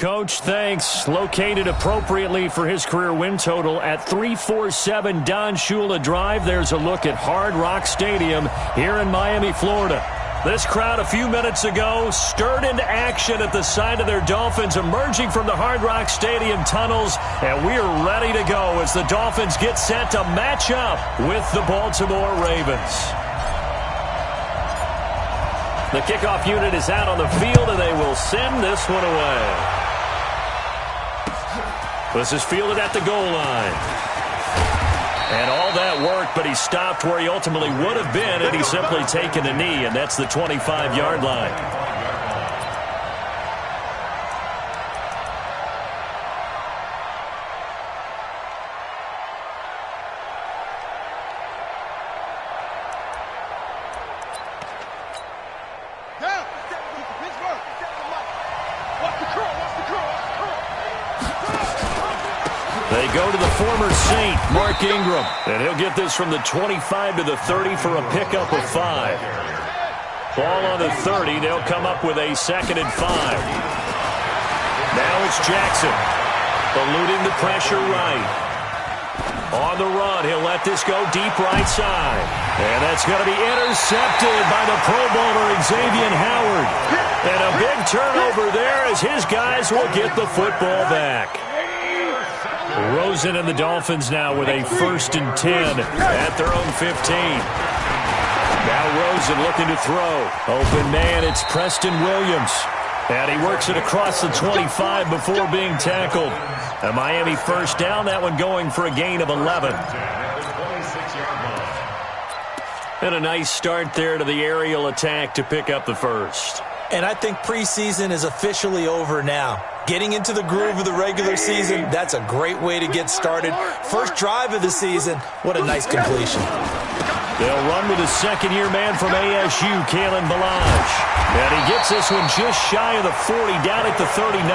Coach. Thanks. Located appropriately for his career win total at 347 Don Shula Drive. There's a look at Hard Rock Stadium here in Miami, Florida. This crowd a few minutes ago stirred into action at the side of their Dolphins emerging from the Hard Rock Stadium tunnels, and we are ready to go as the Dolphins get set to match up with the Baltimore Ravens. The kickoff unit is out on the field, and they will send this one away. This is fielded at the goal line. And all that worked, but he stopped where he ultimately would have been had he simply taken a knee, and that's the 25-yard line. They go to the former Saint, Mark Ingram. And he'll get this from the 25 to the 30 for a pickup of 5. Ball on the 30. They'll come up with a 2nd and 5. Now it's Jackson. Eluding the pressure right. On the run, he'll let this go deep right side. And that's going to be intercepted by the Pro Bowler Xavier Howard. And a big turnover there as his guys will get the football back. Rosen and the Dolphins now with a 1st and 10 at their own 15. Now Rosen looking to throw. Open man, it's Preston Williams. And he works it across the 25 before being tackled. A Miami 1st down, that one going for a gain of 11. And a nice start there to the aerial attack to pick up the 1st. And I think preseason is officially over now. Getting into the groove of the regular season, that's a great way to get started. First drive of the season, what a nice completion. They'll run with a second-year man from ASU, Kalen Ballage. And he gets this one just shy of the 40, down at the 39.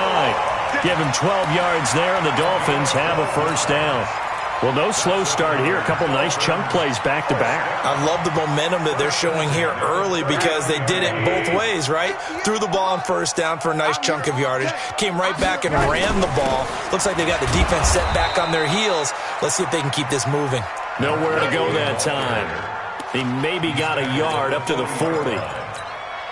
Give him 12 yards there, and the Dolphins have a 1st down. Well, no slow start here. A couple nice chunk plays back-to-back. I love the momentum that they're showing here early because they did it both ways, right? Threw the ball on 1st down for a nice chunk of yardage. Came right back and ran the ball. Looks like they got the defense set back on their heels. Let's see if they can keep this moving. Nowhere to go that time. He maybe got a yard up to the 40.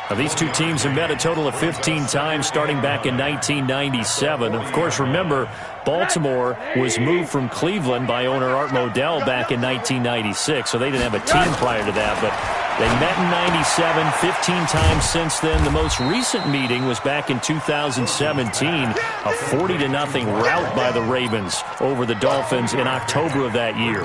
Now, these two teams have met a total of 15 times starting back in 1997. Of course, remember, Baltimore was moved from Cleveland by owner Art Modell back in 1996, so they didn't have a team prior to that. But they met in 97, 15 times since then. The most recent meeting was back in 2017, a 40-0 rout by the Ravens over the Dolphins in October of that year.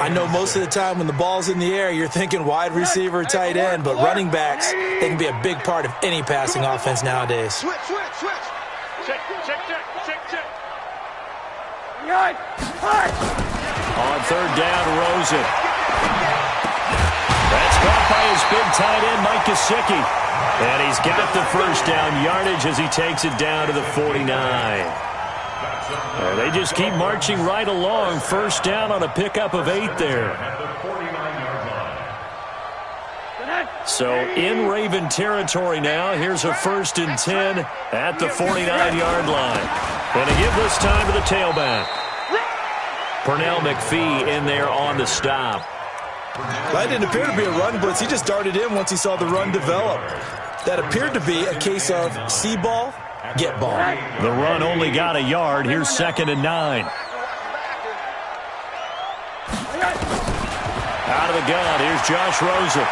I know most of the time when the ball's in the air, you're thinking wide receiver, tight end, but running backs, they can be a big part of any passing offense nowadays. Switch. Check. On 3rd down, Rosen. That's caught by his big tight end, Mike Gesicki. And he's got the 1st down yardage as he takes it down to the 49. They just keep marching right along. 1st down on a pickup of 8 there. So in Raven territory now. Here's a 1st and 10 at the 49-yard line. And to give this time to the tailback. Pernell McPhee in there on the stop. That didn't appear to be a run blitz. He just darted in once he saw the run develop. That appeared to be a case of see ball, get ball. The run only got a yard. Here's 2nd and 9. Out of the gun. Here's Josh Rosen.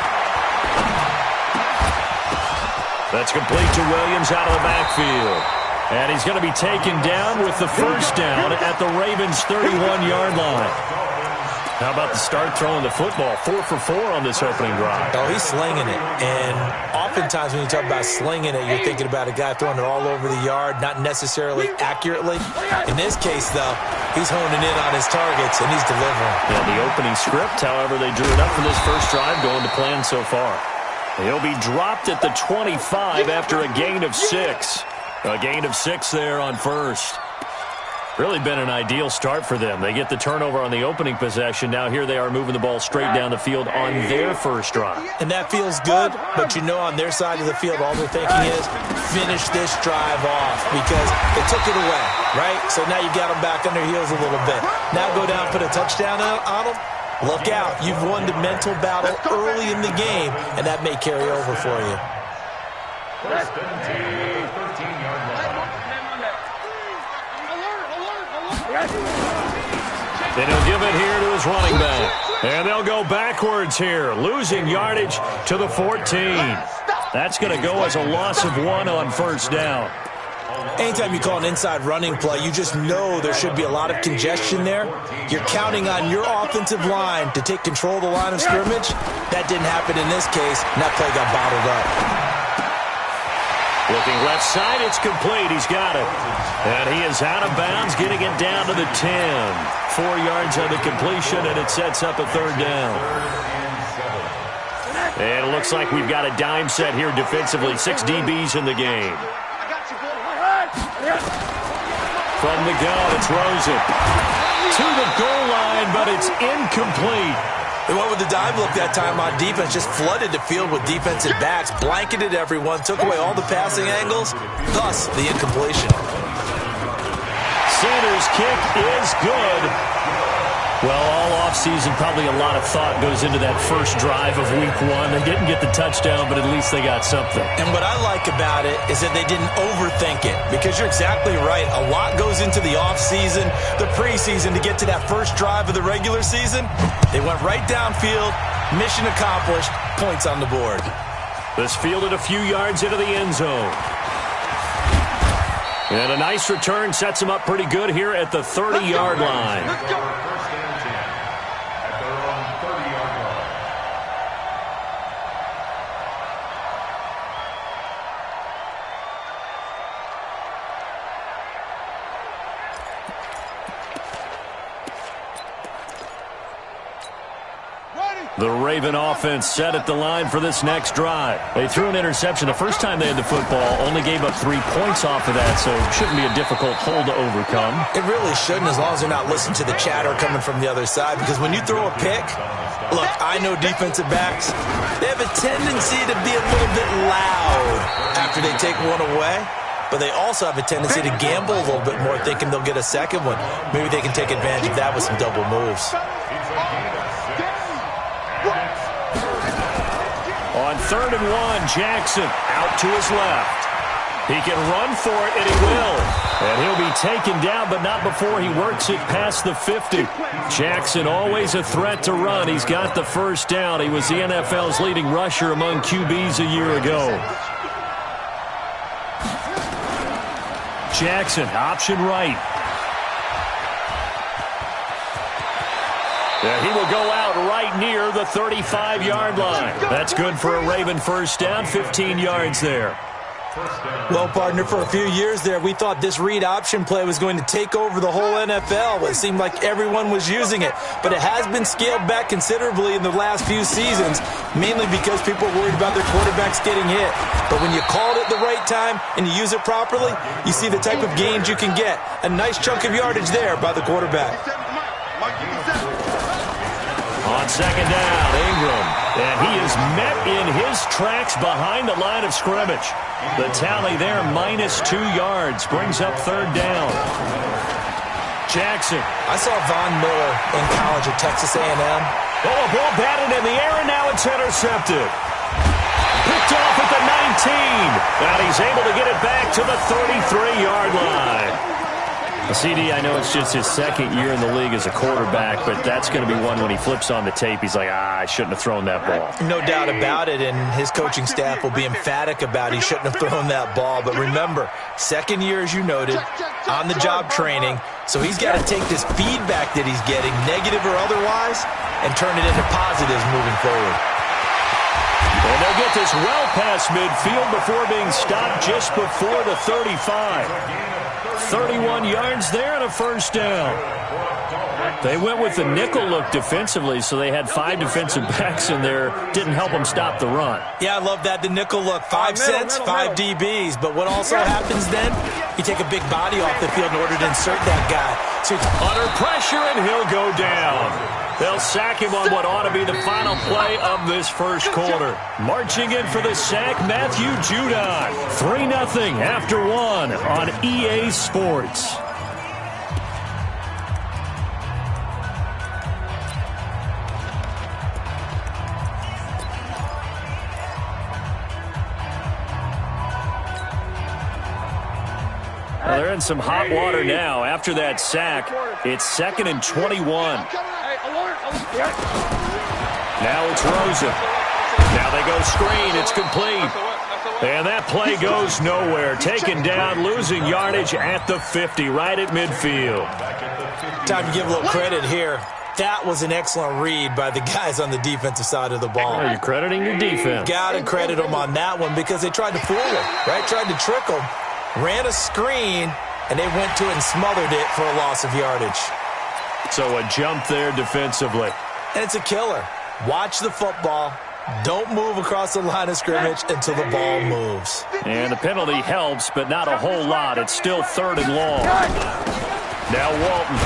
That's complete to Williams out of the backfield. And he's going to be taken down with the 1st down at the Ravens' 31-yard line. How about the start throwing the football? 4 for 4 on this opening drive. Oh, he's slinging it. And oftentimes when you talk about slinging it, you're thinking about a guy throwing it all over the yard, not necessarily accurately. In this case, though, he's honing in on his targets, and he's delivering. Yeah, the opening script, however, they drew it up for this 1st drive going to plan so far. He'll be dropped at the 25 after a gain of 6. A gain of 6 there on 1st. Really been an ideal start for them. They get the turnover on the opening possession. Now here they are moving the ball straight down the field on their first drive. And that feels good, but you know on their side of the field, all they're thinking is finish this drive off because they took it away, right? So now you got them back on their heels a little bit. Now go down, put a touchdown on them. Look out. You've won the mental battle early in the game, and that may carry over for you. Then he'll give it here to his running back. And they'll go backwards here, losing yardage to the 14. That's going to go as a loss of 1 on first down. Anytime you call an inside running play, you just know there should be a lot of congestion there. You're counting on your offensive line to take control of the line of scrimmage. That didn't happen in this case, and that play got bottled up. Looking left side, it's complete. He's got it. And he is out of bounds, getting it down to the 10. 4 yards on the completion, and it sets up a third down. And it looks like we've got a dime set here defensively. 6 DBs in the game. From the gun, it's Rosen. To the goal line, but it's incomplete. They went with the dime look that time on defense, just flooded the field with defensive backs, blanketed everyone, took away all the passing angles, thus the incompletion. Sanders' kick is good. Well, all offseason, probably a lot of thought goes into that first drive of week 1. They didn't get the touchdown, but at least they got something. And what I like about it is that they didn't overthink it, because you're exactly right. A lot goes into the offseason, the preseason, to get to that first drive of the regular season. They went right downfield, mission accomplished, points on the board. This fielded a few yards into the end zone. And a nice return sets him up pretty good here at the 30-yard line. The Raven offense set at the line for this next drive. They threw an interception the first time they had the football, only gave up 3 points off of that, so it shouldn't be a difficult hole to overcome. It really shouldn't, as long as they're not listening to the chatter coming from the other side, because when you throw a pick, look, I know defensive backs, they have a tendency to be a little bit loud after they take one away. But they also have a tendency to gamble a little bit more, thinking they'll get a second one. Maybe they can take advantage of that with some double moves. On 3rd and 1, Jackson out to his left. He can run for it, and he will. And he'll be taken down, but not before he works it past the 50. Jackson, always a threat to run. He's got the first down. He was the NFL's leading rusher among QBs a year ago. Jackson, option right. Yeah, he will go out right near the 35-yard line. That's good for a Raven first down, 15 yards there. Well, partner, for a few years there, we thought this read option play was going to take over the whole NFL. It seemed like everyone was using it. But it has been scaled back considerably in the last few seasons, mainly because people are worried about their quarterbacks getting hit. But when you call it at the right time and you use it properly, you see the type of gains you can get. A nice chunk of yardage there by the quarterback. On second down, Ingram. And he is met in his tracks behind the line of scrimmage. The tally there, -2 yards, brings up 3rd down. Jackson. I saw Von Miller in college at Texas A&M. Oh, a ball batted in the air, and now it's intercepted. Picked off at the 19. And he's able to get it back to the 33-yard line. CD, I know it's just his 2nd year in the league as a quarterback, but that's going to be one when he flips on the tape, he's like, I shouldn't have thrown that ball. No doubt about it, and his coaching staff will be emphatic about he shouldn't have thrown that ball. But remember, 2nd year, as you noted, on-the-job training, so he's got to take this feedback that he's getting, negative or otherwise, and turn it into positives moving forward. And they'll get this well past midfield before being stopped just before the 35. 31 yards there and a first down. They went with the nickel look defensively, so they had 5 defensive backs in there. Didn't help them stop the run. Yeah, I love that, the nickel look. 5 cents, 5 DBs. But what also happens then? You take a big body off the field in order to insert that guy. So under pressure, and he'll go down. They'll sack him on what ought to be the final play of this first quarter. Marching in for the sack, Matthew Judon. 3-0 after one on EA Sports. Well, they're in some hot water now. After that sack, it's 2nd and 21. Now it's Rosen. Now they go screen. It's complete. And that play goes nowhere. Taken down, losing yardage at the 50, right at midfield. Time to give a little credit here. That was an excellent read by the guys on the defensive side of the ball. You're crediting your defense. Got to credit them on that one because they tried to fool him, right? Tried to trick him. Ran a screen, and they went to it and smothered it for a loss of yardage. So a jump there defensively. And it's a killer. Watch the football. Don't move across the line of scrimmage until the ball moves. And the penalty helps, but not a whole lot. It's still 3rd and long. Now Walton.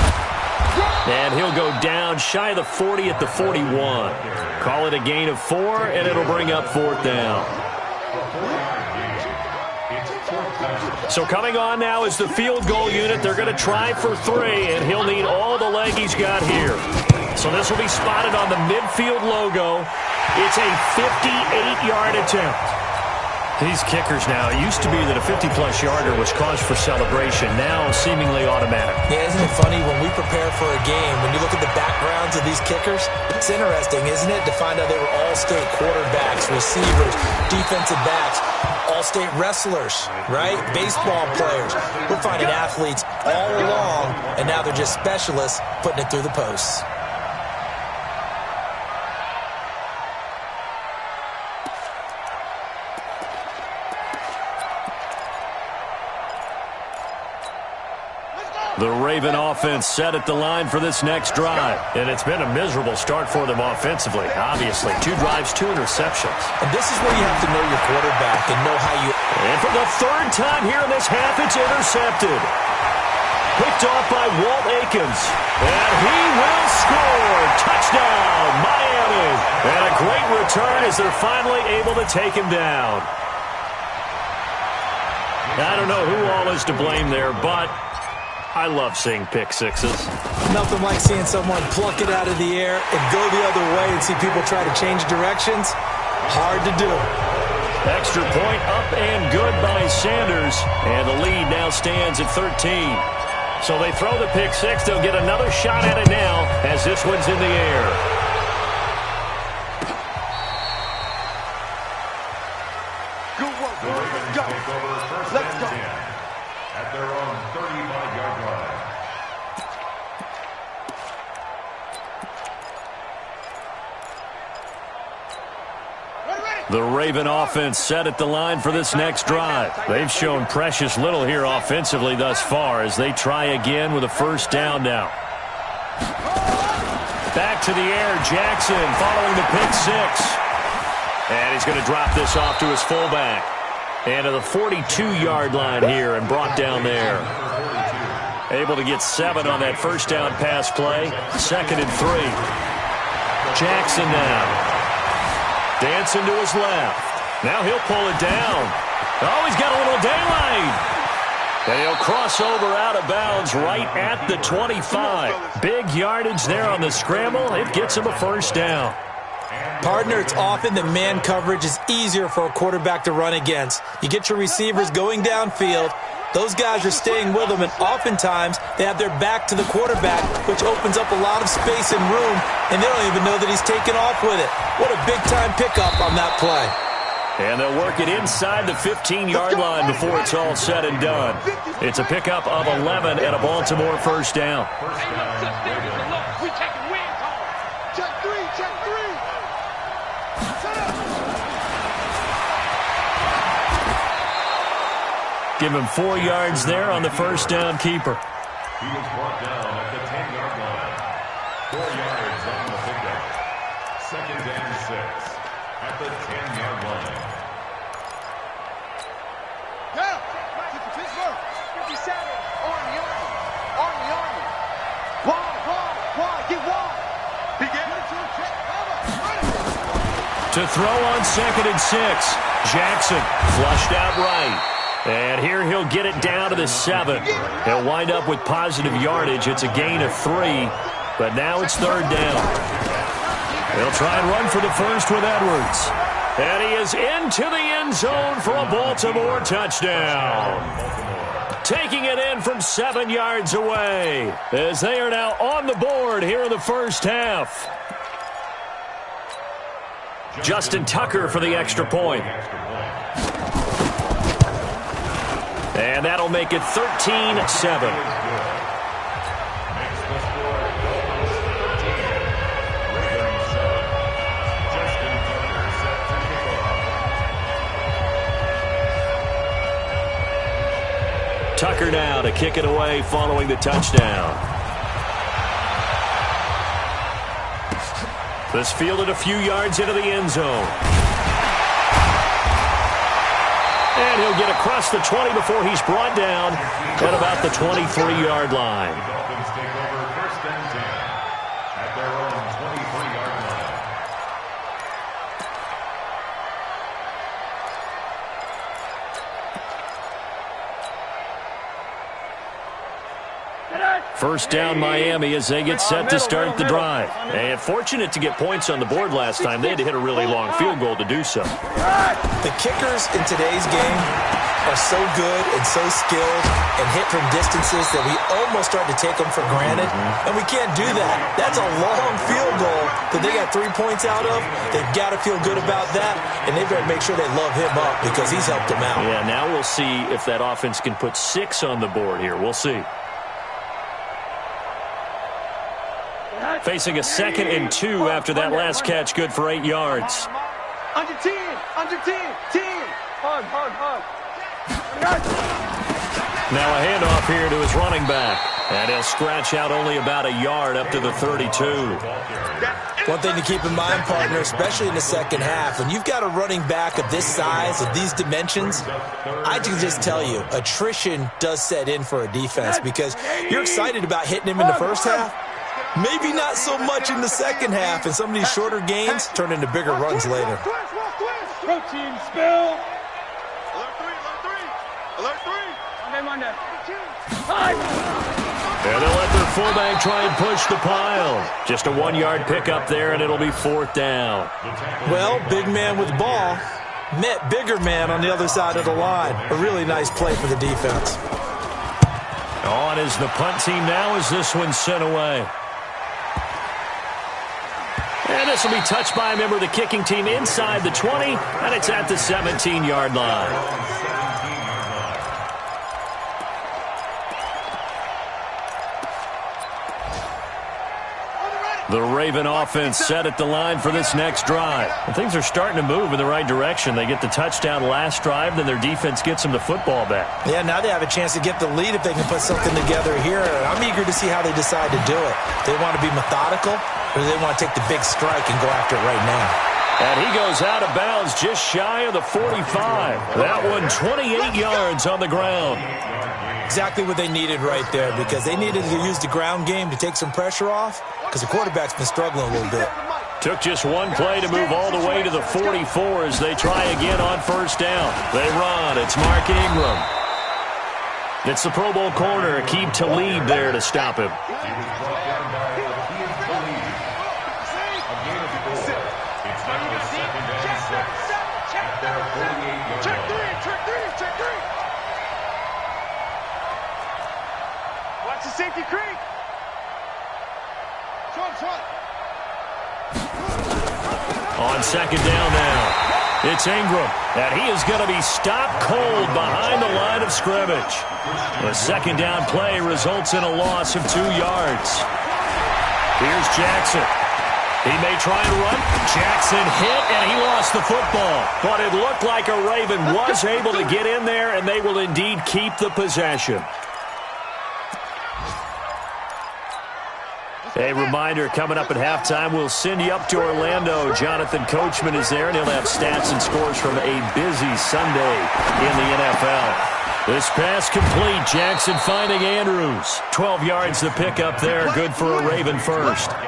And he'll go down shy of the 40 at the 41. Call it a gain of 4, and it'll bring up 4th down. So coming on now is the field goal unit. They're going to try for 3, and he'll need all the leg he's got here. So this will be spotted on the midfield logo. It's a 58-yard attempt. These kickers now, it used to be that a 50-plus yarder was cause for celebration. Now seemingly automatic. Yeah, isn't it funny when we prepare for a game, when you look at the backgrounds of these kickers, it's interesting, isn't it, to find out they were all-state quarterbacks, receivers, defensive backs, all-state wrestlers, right? Baseball players. We're finding athletes all along, and now they're just specialists putting it through the posts. The Raven offense set at the line for this next drive. And it's been a miserable start for them offensively, obviously. 2 drives, 2 interceptions. And this is where you have to know your quarterback and know how you... And for the 3rd time here in this half, it's intercepted. Picked off by Walt Aikens. And he will score. Touchdown, Miami. And a great return as they're finally able to take him down. I don't know who all is to blame there, but I love seeing pick sixes. Nothing like seeing someone pluck it out of the air and go the other way and see people try to change directions. Hard to do. Extra point up and good by Sanders. And the lead now stands at 13. So they throw the pick six. They'll get another shot at it now as this one's in the air. Good work. Let's go. Let's go. At their own 35-yard line. The Raven offense set at the line for this next drive. They've shown precious little here offensively thus far as they try again with a 1st down now. Back to the air, Jackson following the pick six. And he's going to drop this off to his fullback. And to the 42-yard line here and brought down there. Able to get 7 on that 1st down pass play. 2nd and 3. Jackson now. Dancing to his left. Now he'll pull it down. Oh, he's got a little daylight. And he'll cross over out of bounds right at the 25. Big yardage there on the scramble. It gets him a 1st down. Partner, it's often that man coverage is easier for a quarterback to run against. You get your receivers going downfield. Those guys are staying with them, and oftentimes they have their back to the quarterback, which opens up a lot of space and room, and they don't even know that he's taken off with it. What a big-time pickup on that play. And they'll work it inside the 15-yard line before it's all said and done. It's a pickup of 11 and a Baltimore 1st down. Give him 4 yards there on the 1st down keeper. He was brought down at the 10-yard line. 4 yards on the pickup. 2nd and 6 at the 10-yard line. To throw on 2nd and 6. Jackson flushed out right. And here he'll get it down to the 7. He'll wind up with positive yardage. It's a gain of 3, but now it's 3rd down. They'll try and run for the first with Edwards. And he is into the end zone for a Baltimore touchdown. Taking it in from 7 yards away as they are now on the board here in the first half. Justin Tucker for the extra point. And that'll make it 13-7. Tucker now to kick it away following the touchdown. This fielded a few yards into the end zone. And he'll get across the 20 before he's brought down at about the 23-yard line. The Dolphins take over 1st and 10 at their own 23-yard line. First down Miami as they get set to start the drive. And fortunate to get points on the board last time. They had to hit a really long field goal to do so. The kickers in today's game are so good and so skilled and hit from distances that we almost start to take them for granted. And we can't do that. That's a long field goal that they got 3 points out of. They've got to feel good about that, and they've got to make sure they love him up because he's helped them out. Yeah, now we'll see if that offense can put 6 on the board here. We'll see. Facing a 2nd and 2 after that last catch, good for 8 yards. Under 10, 10. Hard. Now a handoff here to his running back. And he'll scratch out only about a yard up to the 32. One thing to keep in mind, partner, especially in the second half, when you've got a running back of this size, of these dimensions, I can just tell you, attrition does set in for a defense because you're excited about hitting him in the first half. Maybe not so much in the second half, and some of these shorter gains turn into bigger runs later. Protein spill. Alert 3. Monday. And they'll let their fullback try and push the pile. Just a 1-yard pickup there, and it'll be 4th down. Well, big man with the ball met bigger man on the other side of the line. A really nice play for the defense. On is the punt team now as this one's sent away. And this will be touched by a member of the kicking team inside the 20, and it's at the 17-yard line. The Raven offense set at the line for this next drive. And things are starting to move in the right direction. They get the touchdown last drive, then their defense gets them the football back. Yeah, now they have a chance to get the lead if they can put something together here. I'm eager to see how they decide to do it. They want to be methodical, or do they want to take the big strike and go after it right now? And he goes out of bounds just shy of the 45. That one 28 yards on the ground. Exactly what they needed right there because they needed to use the ground game to take some pressure off because the quarterback's been struggling a little bit. Took just one play to move all the way to the 44 as they try again on first down. They run. It's Mark Ingram. It's the Pro Bowl corner, Aqib Talib there to stop him. Safety creek. On second down now, it's Ingram, and he is going to be stopped cold behind the line of scrimmage. The second down play results in a loss of 2 yards. Here's Jackson. He may try and run. Jackson hit, and he lost the football. But it looked like a Raven was able to get in there, and they will indeed keep the possession. A reminder, coming up at halftime, we'll send you up to Orlando. Jonathan Coachman is there, and he'll have stats and scores from a busy Sunday in the NFL. This pass complete. Jackson finding Andrews. 12 yards to pick up there. Good for a Raven first. A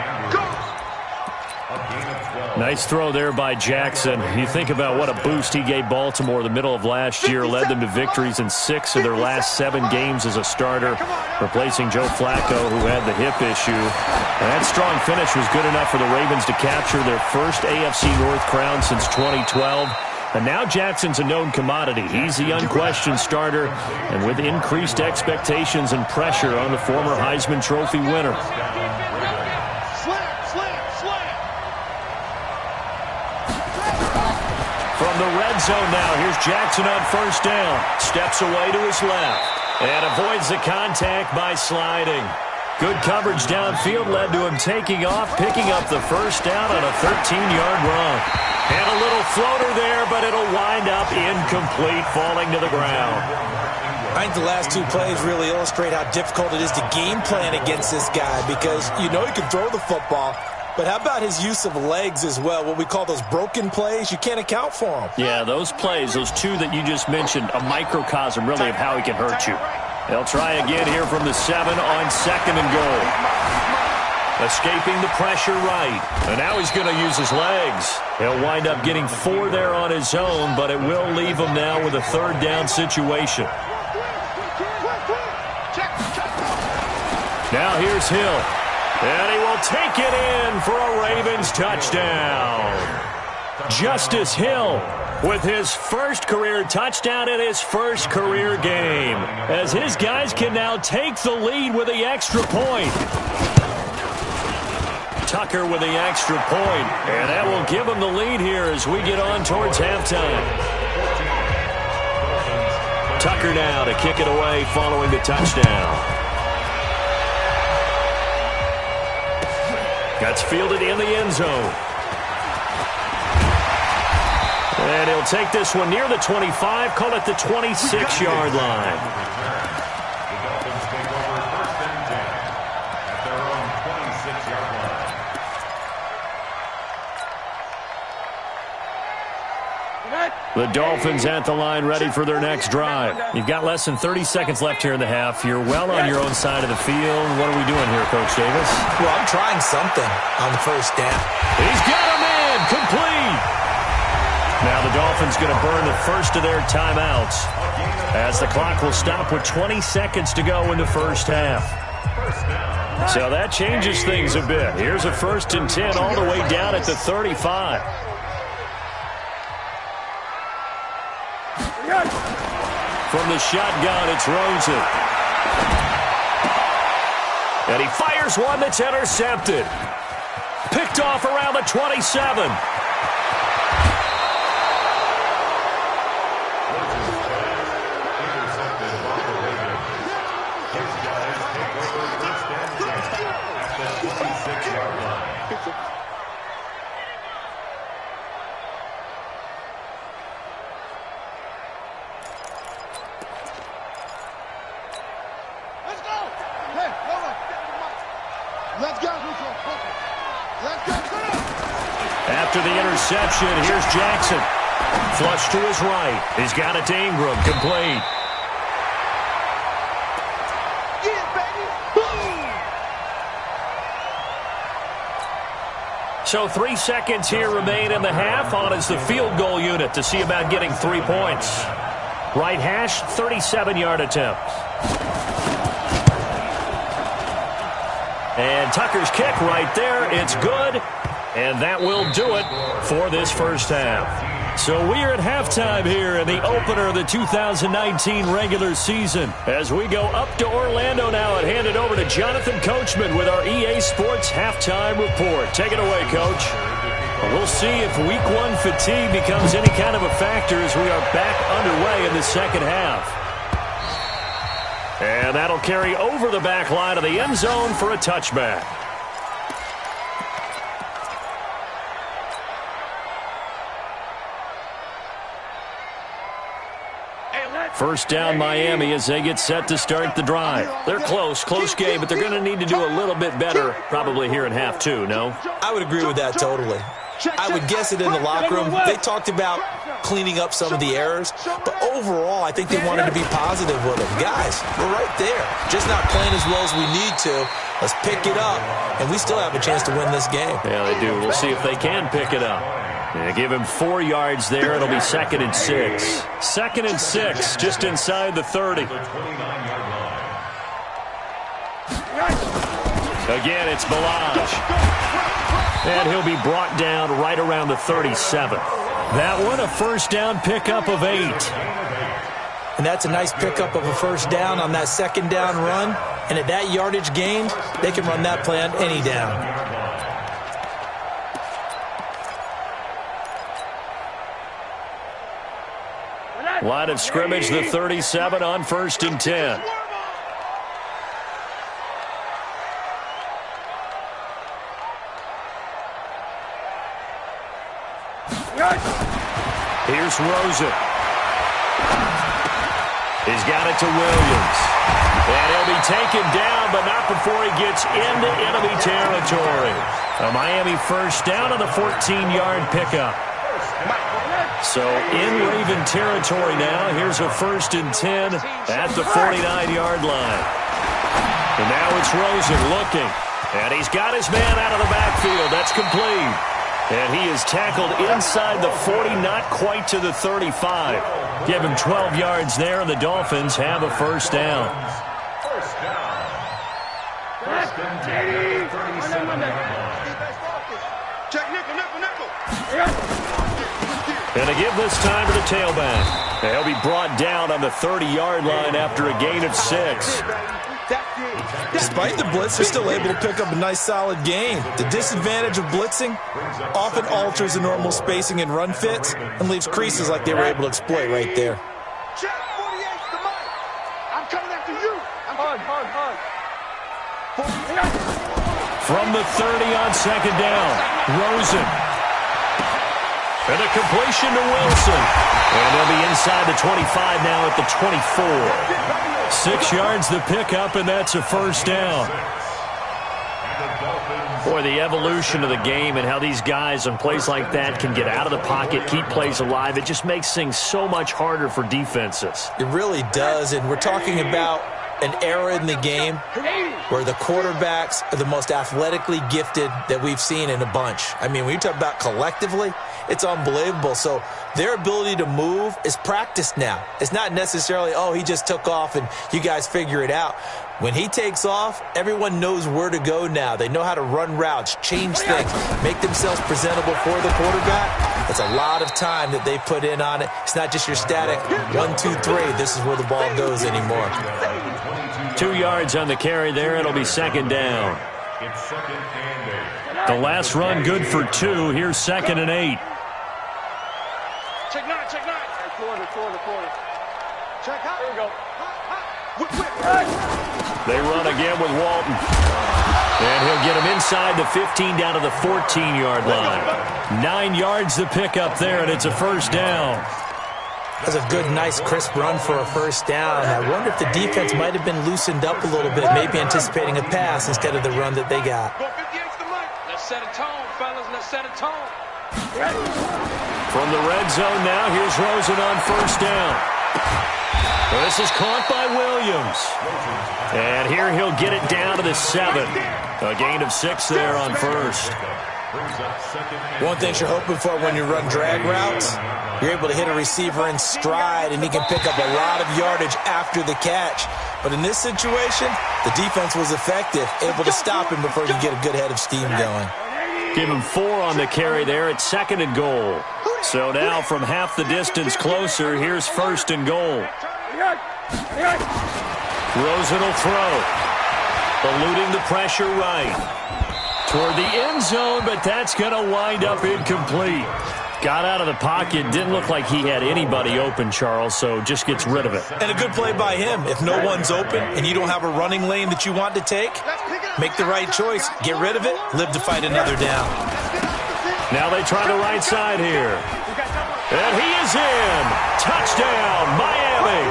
gain of 12. Nice throw there by Jackson. You think about what a boost he gave Baltimore the middle of last year, led them to victories in 6 of their last 7 games as a starter, replacing Joe Flacco, who had the hip issue. And that strong finish was good enough for the Ravens to capture their first AFC North crown since 2012. And now Jackson's a known commodity. He's the unquestioned starter, and with increased expectations and pressure on the former Heisman Trophy winner. From the red zone now, here's Jackson on first down. Steps away to his left and avoids the contact by sliding. Good coverage downfield led to him taking off, picking up the first down on a 13-yard run. And a little floater there, but it'll wind up incomplete, falling to the ground. I think the last 2 plays really illustrate how difficult it is to game plan against this guy, because you know he can throw the football, but how about his use of legs as well? What we call those broken plays, you can't account for them. Yeah, those plays, those 2 that you just mentioned, a microcosm really of how he can hurt you. They'll try again here from the 7 on 2nd and goal. Escaping the pressure right. And now he's going to use his legs. He'll wind up getting 4 there on his own, but it will leave him now with a 3rd down situation. Now here's Hill. And he will take it in for a Ravens touchdown. Justice Hill with his first career touchdown in his first career game, as his guys can now take the lead with the extra point. Tucker with the extra point, and that will give him the lead here as we get on towards halftime. Tucker now to kick it away following the touchdown. Gets fielded in the end zone. And he'll take this one near the 25, call it the 26-yard line. The Dolphins take over 1st and 10 at their own 26-yard line. The Dolphins at the line ready for their next drive. You've got less than 30 seconds left here in the half. You're well on your own side of the field. What are we doing here, Coach Davis? Well, I'm trying something on the first down. He's got him in. Complete. Now the Dolphins going to burn the first of their timeouts as the clock will stop with 20 seconds to go in the first half. So that changes things a bit. Here's a 1st and 10 all the way down at the 35. From the shotgun, it's Rosen. And he fires one that's intercepted. Picked off around the 27. After the interception, here's Jackson. Flush to his right. He's got it to Ingram. Complete. So 3 seconds here remain in the half. On is the field goal unit to see about getting 3 points. Right hash, 37-yard attempt. And Tucker's kick right there. It's good. And that will do it for this first half. So we are at halftime here in the opener of the 2019 regular season. As we go up to Orlando now and hand it over to Jonathan Coachman with our EA Sports Halftime Report. Take it away, Coach. We'll see if Week 1 fatigue becomes any kind of a factor as we are back underway in the second half. And that'll carry over the back line of the end zone for a touchback. First down, Miami, as they get set to start the drive. They're close game, but they're going to need to do a little bit better probably here in half 2, no? I would agree with that totally. I would guess it in the locker room. They talked about cleaning up some of the errors, but overall, I think they wanted to be positive with them. Guys, we're right there. Just not playing as well as we need to. Let's pick it up, and we still have a chance to win this game. Yeah, they do. We'll see if they can pick it up. Yeah, give him 4 yards there. It'll be 2nd and 6. 2nd and 6, just inside the 30. Again, it's Ballage. And he'll be brought down right around the 37. That one, a first down pickup of 8. And that's a nice pickup of a first down on that 2nd down run. And at that yardage gained, they can run that play on any down. Line of scrimmage, the 37 on 1st and 10. Here's Rosen. He's got it to Williams. And he'll be taken down, but not before he gets into enemy territory. A Miami first down on the 14-yard pickup. So in Raven territory now. Here's a 1st and 10 at the 49-yard line. And now it's Rosen looking. And he's got his man out of the backfield. That's complete. And he is tackled inside the 40, not quite to the 35. Give him 12 yards there, and the Dolphins have a first down. First down. 1st and 10 at the 37-yard line. Check nickel. And to give this time to the tailback. They'll be brought down on the 30-yard line after a gain of 6. Despite the blitz, they're still able to pick up a nice solid gain. The disadvantage of blitzing often alters the normal spacing and run fits and leaves creases like they were able to exploit right there. Check 48's the mic. I'm coming after you. Hard. From the 30 on 2nd down, Rosen. And a completion to Wilson. And they'll be inside the 25 now at the 24. 6 yards the pickup, and that's a first down. Boy, the evolution of the game and how these guys on plays like that can get out of the pocket, keep plays alive, it just makes things so much harder for defenses. It really does, and we're talking about an era in the game where the quarterbacks are the most athletically gifted that we've seen in a bunch. I mean, when you talk about collectively, it's unbelievable. So their ability to move is practiced now. It's not necessarily, oh, he just took off and you guys figure it out. When he takes off, everyone knows where to go now. They know how to run routes, change things, make themselves presentable for the quarterback. It's a lot of time that they put in on it. It's not just your static 1, 2, 3. This is where the ball goes anymore. 2 yards on the carry there. It'll be 2nd down. It's 2nd and 8. The last run good for 2. Here's 2nd and 8. Check 9. Quarter. Check out. There you go. They run again with Walton. And he'll get him inside the 15 down to the 14-yard line. 9 yards to pick up there, and it's a first down. That's a good, nice, crisp run for a first down. I wonder if the defense might have been loosened up a little bit, maybe anticipating a pass instead of the run that they got. Let's set a tone, fellas. Let's set a tone. From the red zone now, here's Rosen on first down. This is caught by Williams. And here he'll get it down to the 7. A gain of 6 there on first. One thing you're hoping for when you run drag routes, you're able to hit a receiver in stride, and he can pick up a lot of yardage after the catch. But in this situation, the defense was effective, able to stop him before he could get a good head of steam going. Give him 4 on the carry there at 2nd and goal. So now from half the distance closer, here's 1st and goal. Rosen will throw. Eluding the pressure right. Toward the end zone, but that's going to wind up incomplete. Got out of the pocket. Didn't look like he had anybody open, Charles, so just gets rid of it. And a good play by him. If no one's open and you don't have a running lane that you want to take, make the right choice. Get rid of it. Live to fight another down. Now they try the right side here. And he is in. Touchdown, Miami.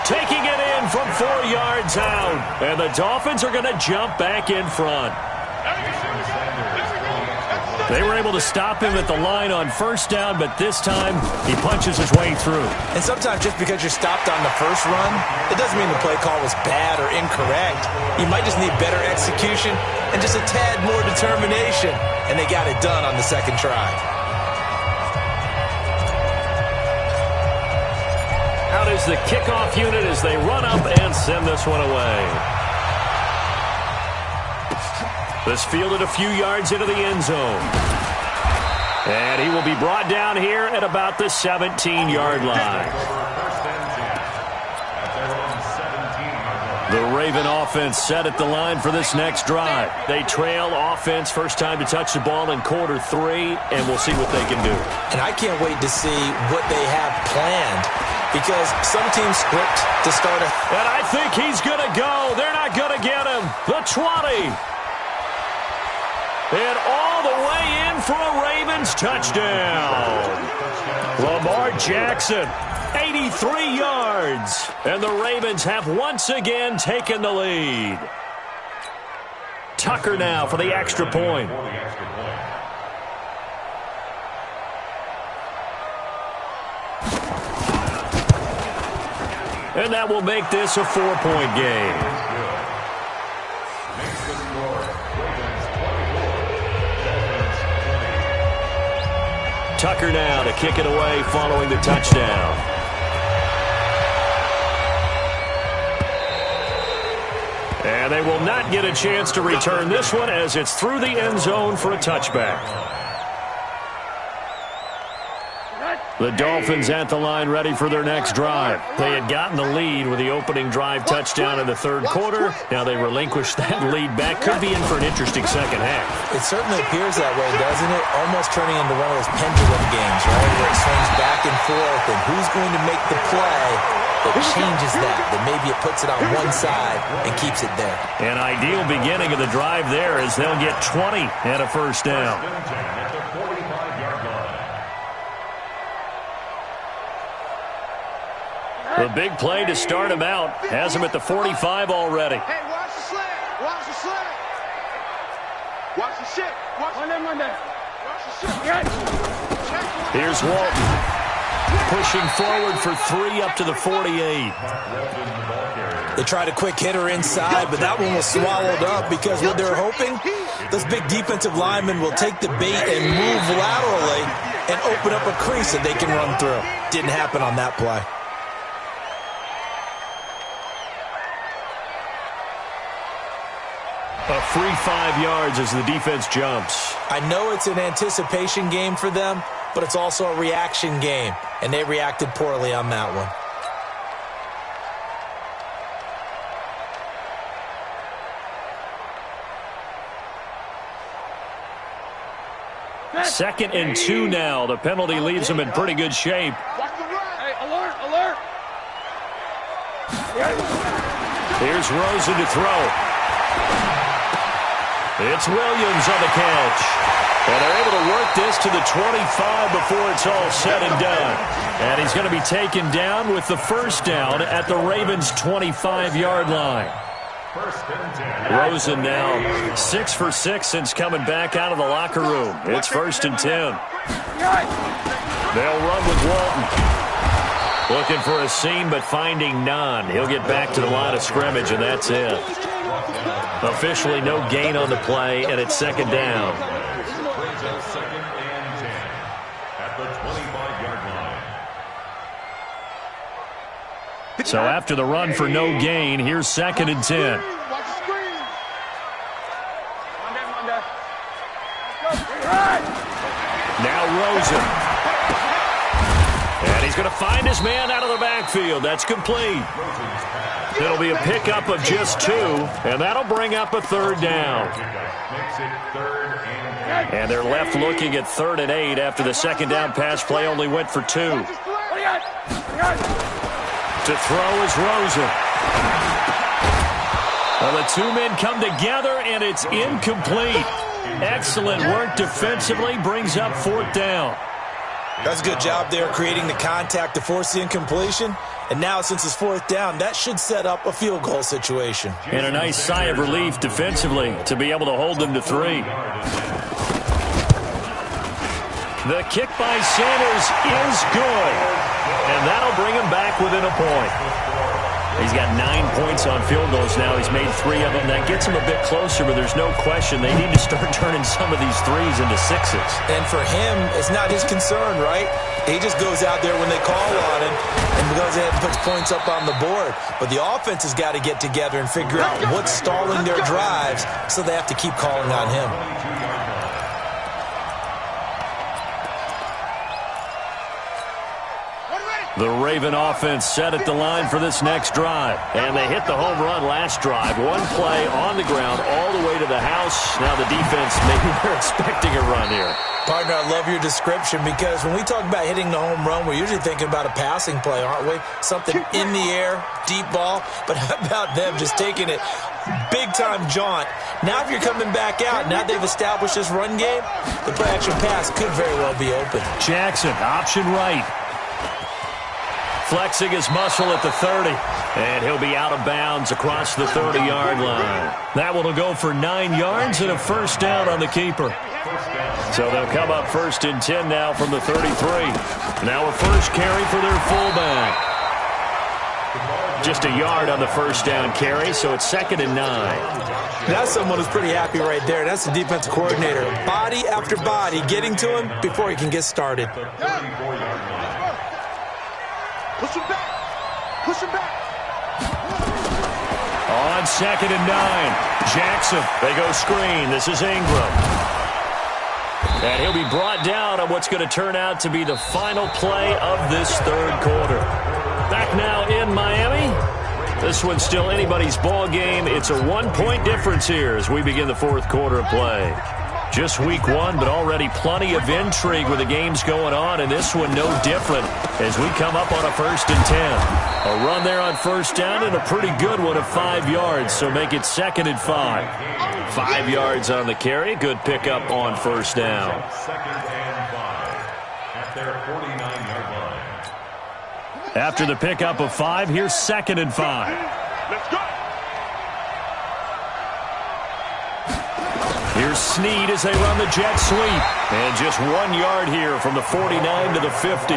Taking it in from 4 yards out. And the Dolphins are going to jump back in front. They were able to stop him at the line on first down, but this time he punches his way through. And sometimes just because you're stopped on the first run, it doesn't mean the play call was bad or incorrect. You might just need better execution and just a tad more determination. And they got it done on the second try. Out is the kickoff unit as they run up and send this one away. This fielded a few yards into the end zone. And he will be brought down here at about the 17-yard line. The Raven offense set at the line for this next drive. They trail offense, first time to touch the ball in quarter 3, and we'll see what they can do. And I can't wait to see what they have planned, because some teams script to start a... And I think he's going to go. They're not going to get him. The 20. And all the way in for a Ravens touchdown. Lamar Jackson, 83 yards. And the Ravens have once again taken the lead. Tucker now for the extra point. And that will make this a 4-point game. Tucker now to kick it away following the touchdown. And they will not get a chance to return this one as it's through the end zone for a touchback. The Dolphins at the line ready for their next drive. They had gotten the lead with the opening drive touchdown in the third quarter. Now they relinquish that lead back. Could be in for an interesting second half. It certainly appears that way, doesn't it? Almost turning into one of those pendulum games, right? Where it swings back and forth, and who's going to make the play that changes that maybe it puts it on one side and keeps it there. An ideal beginning of the drive there as they'll get 20 and a first down. The big play to start him out has him at the 45 already. Hey, watch the slant. Watch the slant. Watch the shit. Watch the shit. Here's Walton. Pushing forward for 3 up to the 48. They tried a quick hitter inside, but that one was swallowed up because what they're hoping, those big defensive linemen will take the bait and move laterally and open up a crease that they can run through. Didn't happen on that play. A free 5 yards as the defense jumps. I know it's an anticipation game for them, but it's also a reaction game, and they reacted poorly on that one. Second and 2 now. The penalty leaves them in pretty good shape. Hey, alert, alert. Here's Rosen to throw. It's Williams on the catch. And they're able to work this to the 25 before it's all said and done. And he's going to be taken down with the first down at the Ravens' 25-yard line. Rosen now 6 for 6 since coming back out of the locker room. It's 1st and 10. They'll run with Walton. Looking for a seam but finding none. He'll get back to the line of scrimmage, and that's it. Officially no gain on the play, and it's 2nd down. Second and 10 at the 25-yard line. So after the run for no gain, here's 2nd and 10. Watch the screen. Now Rosen. And he's going to find his man out of the backfield. That's complete. It'll be a pickup of just 2, and that'll bring up a 3rd down. And they're left looking at 3rd and 8 after the 2nd down pass play only went for 2. To throw is Rosen. Well, the 2 men come together, and it's incomplete. Excellent work defensively, brings up 4th down. That's a good job there creating the contact to force the incompletion. And now, since it's 4th down, that should set up a field goal situation. And a nice sigh of relief defensively to be able to hold them to 3. The kick by Sanders is good, and that'll bring him back within a point. He's got 9 points on field goals now. He's made 3 of them. That gets him a bit closer, but there's no question they need to start turning some of these threes into sixes. And for him, it's not his concern, right? He just goes out there when they call on him and goes ahead and puts points up on the board. But the offense has got to get together and figure out what's stalling their drives, so they have to keep calling on him. The Raven offense set at the line for this next drive. And they hit the home run last drive. One play on the ground all the way to the house. Now the defense, maybe they're expecting a run here. Partner, I love your description because when we talk about hitting the home run, we're usually thinking about a passing play, aren't we? Something in the air, deep ball. But how about them just taking it big-time jaunt? Now if you're coming back out, now they've established this run game, the play-action pass could very well be open. Jackson, option right. Flexing his muscle at the 30. And he'll be out of bounds across the 30-yard line. That one will go for 9 yards and a first down on the keeper. So they'll come up 1st and 10 now from the 33. Now a first carry for their fullback. Just a yard on the first down carry, so it's 2nd and 9. That's someone who's pretty happy right there. That's the defensive coordinator. Body after body getting to him before he can get started. Push him back. Push him back. On 2nd and 9. Jackson. They go screen. This is Ingram. And he'll be brought down on what's going to turn out to be the final play of this 3rd quarter. Back now in Miami. This one's still anybody's ball game. It's a 1-point difference here as we begin the 4th quarter of play. Just week 1, but already plenty of intrigue with the games going on, and this one no different as we come up on a 1st and 10. A run there on first down and a pretty good one of 5 yards, so make it 2nd and 5. 5 yards on the carry. Good pickup on first down. 2nd and 5 at their 49-yard line. After the pickup of 5, here's 2nd and 5. Let's go. Here's Snead as they run the jet sweep. And just 1 yard here from the 49 to the 50.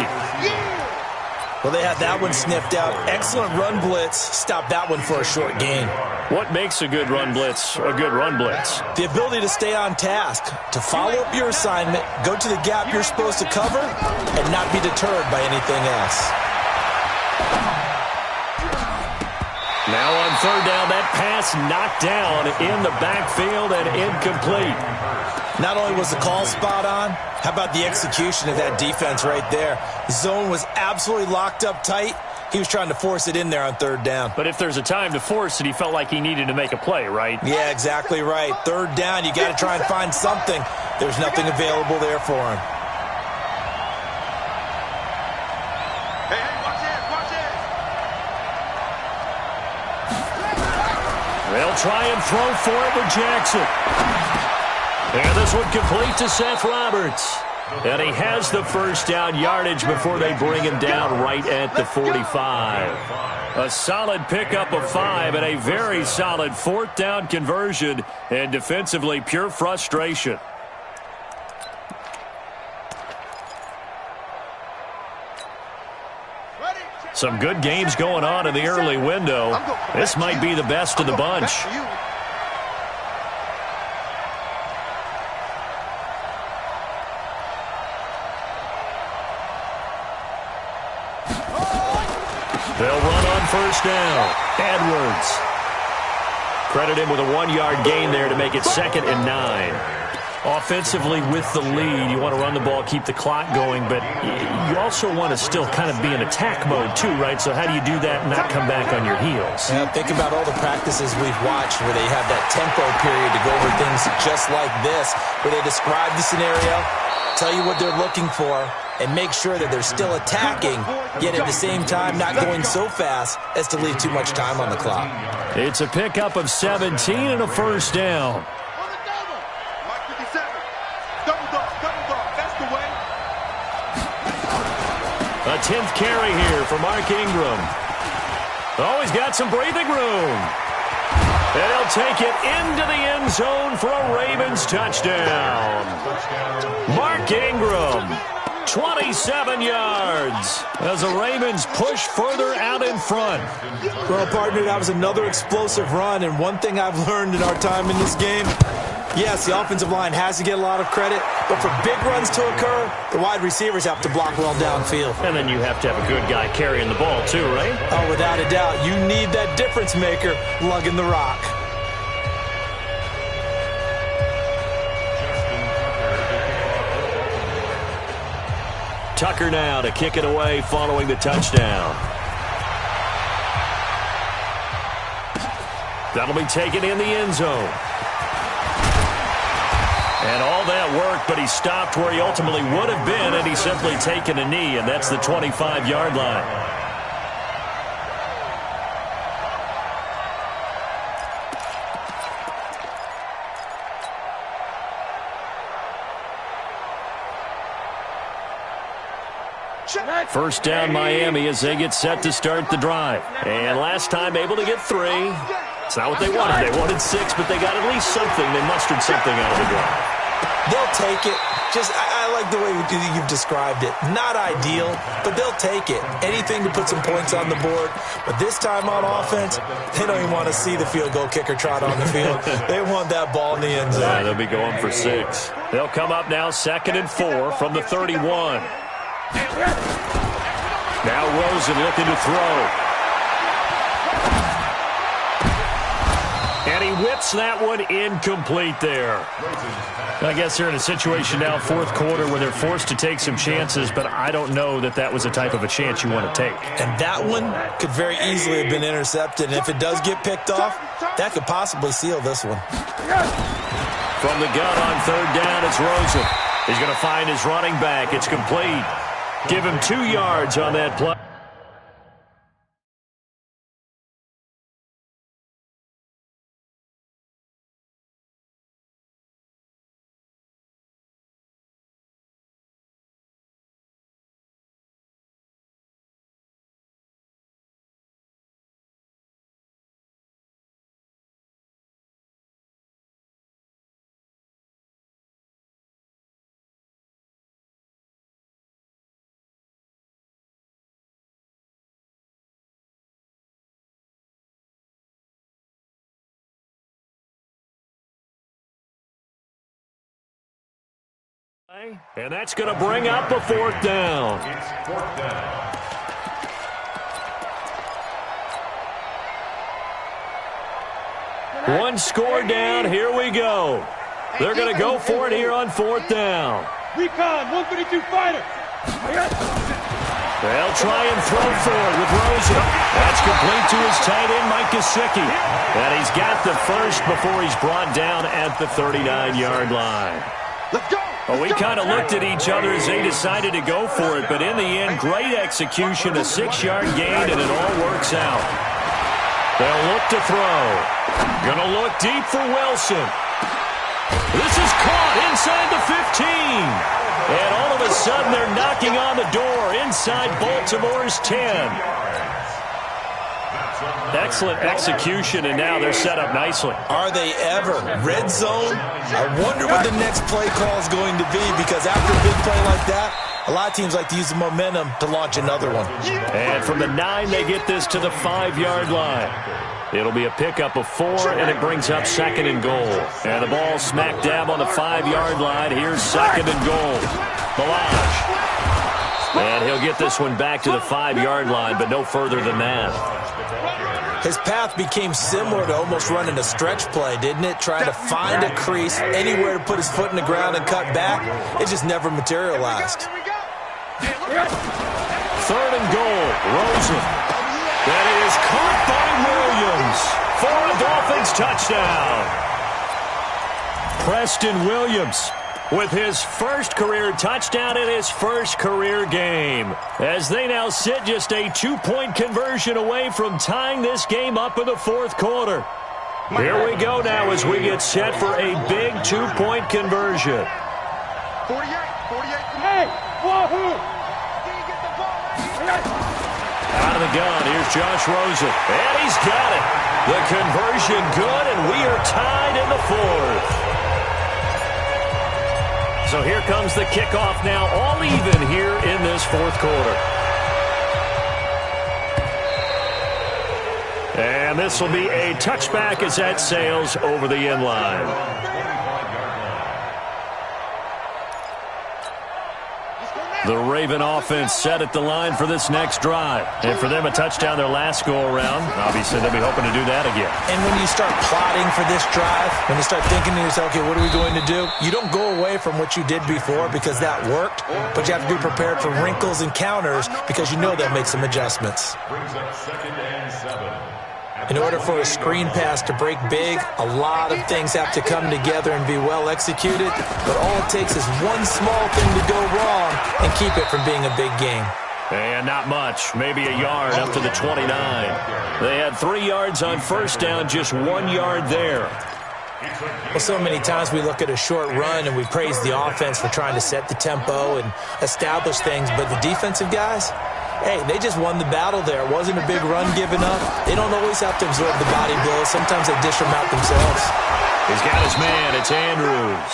Well, they had that one sniffed out. Excellent run blitz. Stop that one for a short gain. What makes a good run blitz a good run blitz? The ability to stay on task, to follow up your assignment, go to the gap you're supposed to cover, and not be deterred by anything else. Now on 3rd down, that pass knocked down in the backfield and incomplete. Not only was the call spot on, how about the execution of that defense right there? The zone was absolutely locked up tight. He was trying to force it in there on 3rd down. But if there's a time to force it, he felt like he needed to make a play, right? Yeah, exactly right. 3rd down, you got to try and find something. There's nothing available there for him. Hey, watch it, watch it. They'll try and throw for it with Jackson. And this one complete to Seth Roberts. And he has the first down yardage before they bring him down right at the 45. A solid pickup of 5 and a very solid 4th down conversion. And defensively, pure frustration. Some good games going on in the early window. This might be the best of the bunch. They'll run on first down. Edwards. Credit him with a 1-yard gain there to make it 2nd and 9. Offensively with the lead, you want to run the ball, keep the clock going, but you also want to still kind of be in attack mode too, right? So how do you do that and not come back on your heels? Yeah, think about all the practices we've watched where they have that tempo period to go over things just like this, where they describe the scenario, tell you what they're looking for, and make sure that they're still attacking, yet at the same time not going so fast as to leave too much time on the clock. It's a pickup of 17 and a first down. A 10th carry here for Mark Ingram. Oh, he's got some breathing room. And he'll take it into the end zone for a Ravens touchdown. Mark Ingram, 27 yards as the Ravens push further out in front. Well, partner, that was another explosive run, and one thing I've learned in our time in this game, yes, the offensive line has to get a lot of credit, but for big runs to occur, the wide receivers have to block well downfield. And then you have to have a good guy carrying the ball too, right? Oh, without a doubt. You need that difference maker lugging the rock. Tucker now to kick it away following the touchdown. That'll be taken in the end zone. And all that work, but he stopped where he ultimately would have been, and he's simply taken a knee, and that's the 25-yard line. First down Miami as they get set to start the drive. And last time able to get 3. It's not what they wanted. They wanted 6, but they got at least something. They mustered something out of the drive. They'll take it. I like the way you've described it. Not ideal, but they'll take it. Anything to put some points on the board. But this time on offense, they don't even want to see the field goal kicker trot on the field. They want that ball in the end zone. Yeah, they'll be going for 6. They'll come up now 2nd and 4 from the 31. Now Rosen looking to throw. And he whips that one incomplete there. I guess they're in a situation now, fourth quarter, where they're forced to take some chances, but I don't know that that was the type of a chance you want to take. And that one could very easily have been intercepted. And if it does get picked off, that could possibly seal this one. From the gun on 3rd down, it's Rosen. He's going to find his running back. It's complete. Give him 2 yards on that play. And that's going to bring up a 4th down. It's 4th down. One score down. Here we go. They're going to go for it here on 4th down. Recon, 132 fighter. They'll try and throw for it with Rosen. That's complete to his tight end, Mike Gesicki. And he's got the first before he's brought down at the 39-yard line. Let's go. Well, we kind of looked at each other as they decided to go for it, but in the end, great execution, a 6-yard gain, and it all works out. They'll look to throw. Going to look deep for Wilson. This is caught inside the 15. And all of a sudden, they're knocking on the door inside Baltimore's 10. Excellent execution, and now they're set up nicely. Are they ever? Red zone? I wonder what the next play call is going to be, because after a big play like that, a lot of teams like to use the momentum to launch another one. And from the 9, they get this to the 5-yard line. It'll be a pickup of 4, and it brings up 2nd and goal. And the ball smack dab on the 5-yard line. Here's 2nd and goal. Balazs. And he'll get this one back to the 5-yard line, but no further than that. His path became similar to almost running a stretch play, didn't it? Trying to find a crease, anywhere to put his foot in the ground and cut back. It just never materialized. 3rd and goal. Rosen. That is caught by Williams for a Dolphins touchdown. Preston Williams with his first career touchdown in his first career game, as they now sit just a 2-point conversion away from tying this game up in the 4th quarter. Here we go now as we get set for a big 2-point conversion. 48. Hey, wahoo! Out of the gun, here's Josh Rosen. And he's got it. The conversion good, and we are tied in the fourth. So here comes the kickoff now, all even here in this fourth quarter. And this will be a touchback as that sails over the end line. The Raven offense set at the line for this next drive. And for them, a touchdown their last go-around. Obviously, they'll be hoping to do that again. And when you start plotting for this drive, when you start thinking to yourself, okay, what are we going to do? You don't go away from what you did before because that worked, but you have to be prepared for wrinkles and counters because you know they'll make some adjustments. Brings up 2nd and 7. In order for a screen pass to break big, a lot of things have to come together and be well executed, but all it takes is one small thing to go wrong and keep it from being a big game. And not much, maybe a yard up to the 29. They had 3 yards on first down, just 1 yard there. Well, so many times we look at a short run and we praise the offense for trying to set the tempo and establish things, but the defensive guys, hey, they just won the battle there. It wasn't a big run given up. They don't always have to absorb the body blows. Sometimes they dish them out themselves. He's got his man. It's Andrews.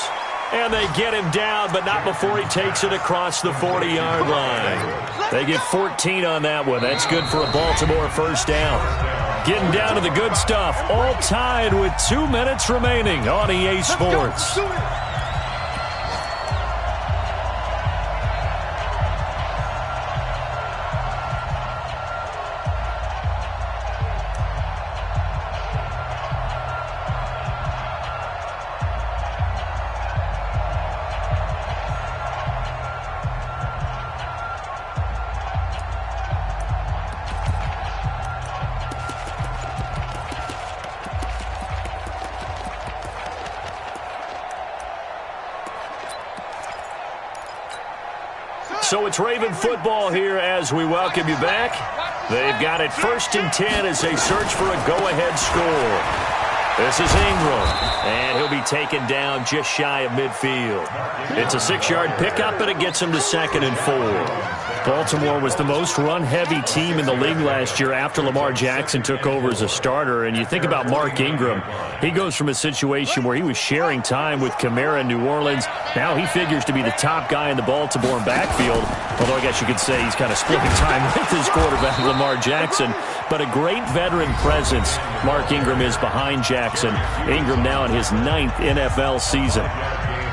And they get him down, but not before he takes it across the 40-yard line. They get 14 on that one. That's good for a Baltimore first down. Getting down to the good stuff. All tied with 2 minutes remaining on EA Sports. So it's Raven football here as we welcome you back. They've got it 1st and 10 as they search for a go-ahead score. This is Ingram, and he'll be taken down just shy of midfield. It's a 6-yard pickup, and it gets him to 2nd and 4. Baltimore was the most run-heavy team in the league last year after Lamar Jackson took over as a starter. And you think about Mark Ingram, he goes from a situation where he was sharing time with Kamara in New Orleans. Now he figures to be the top guy in the Baltimore backfield, although I guess you could say he's kind of splitting time with his quarterback, Lamar Jackson. But a great veteran presence Mark Ingram is behind Jackson. Ingram now in his 9th NFL season.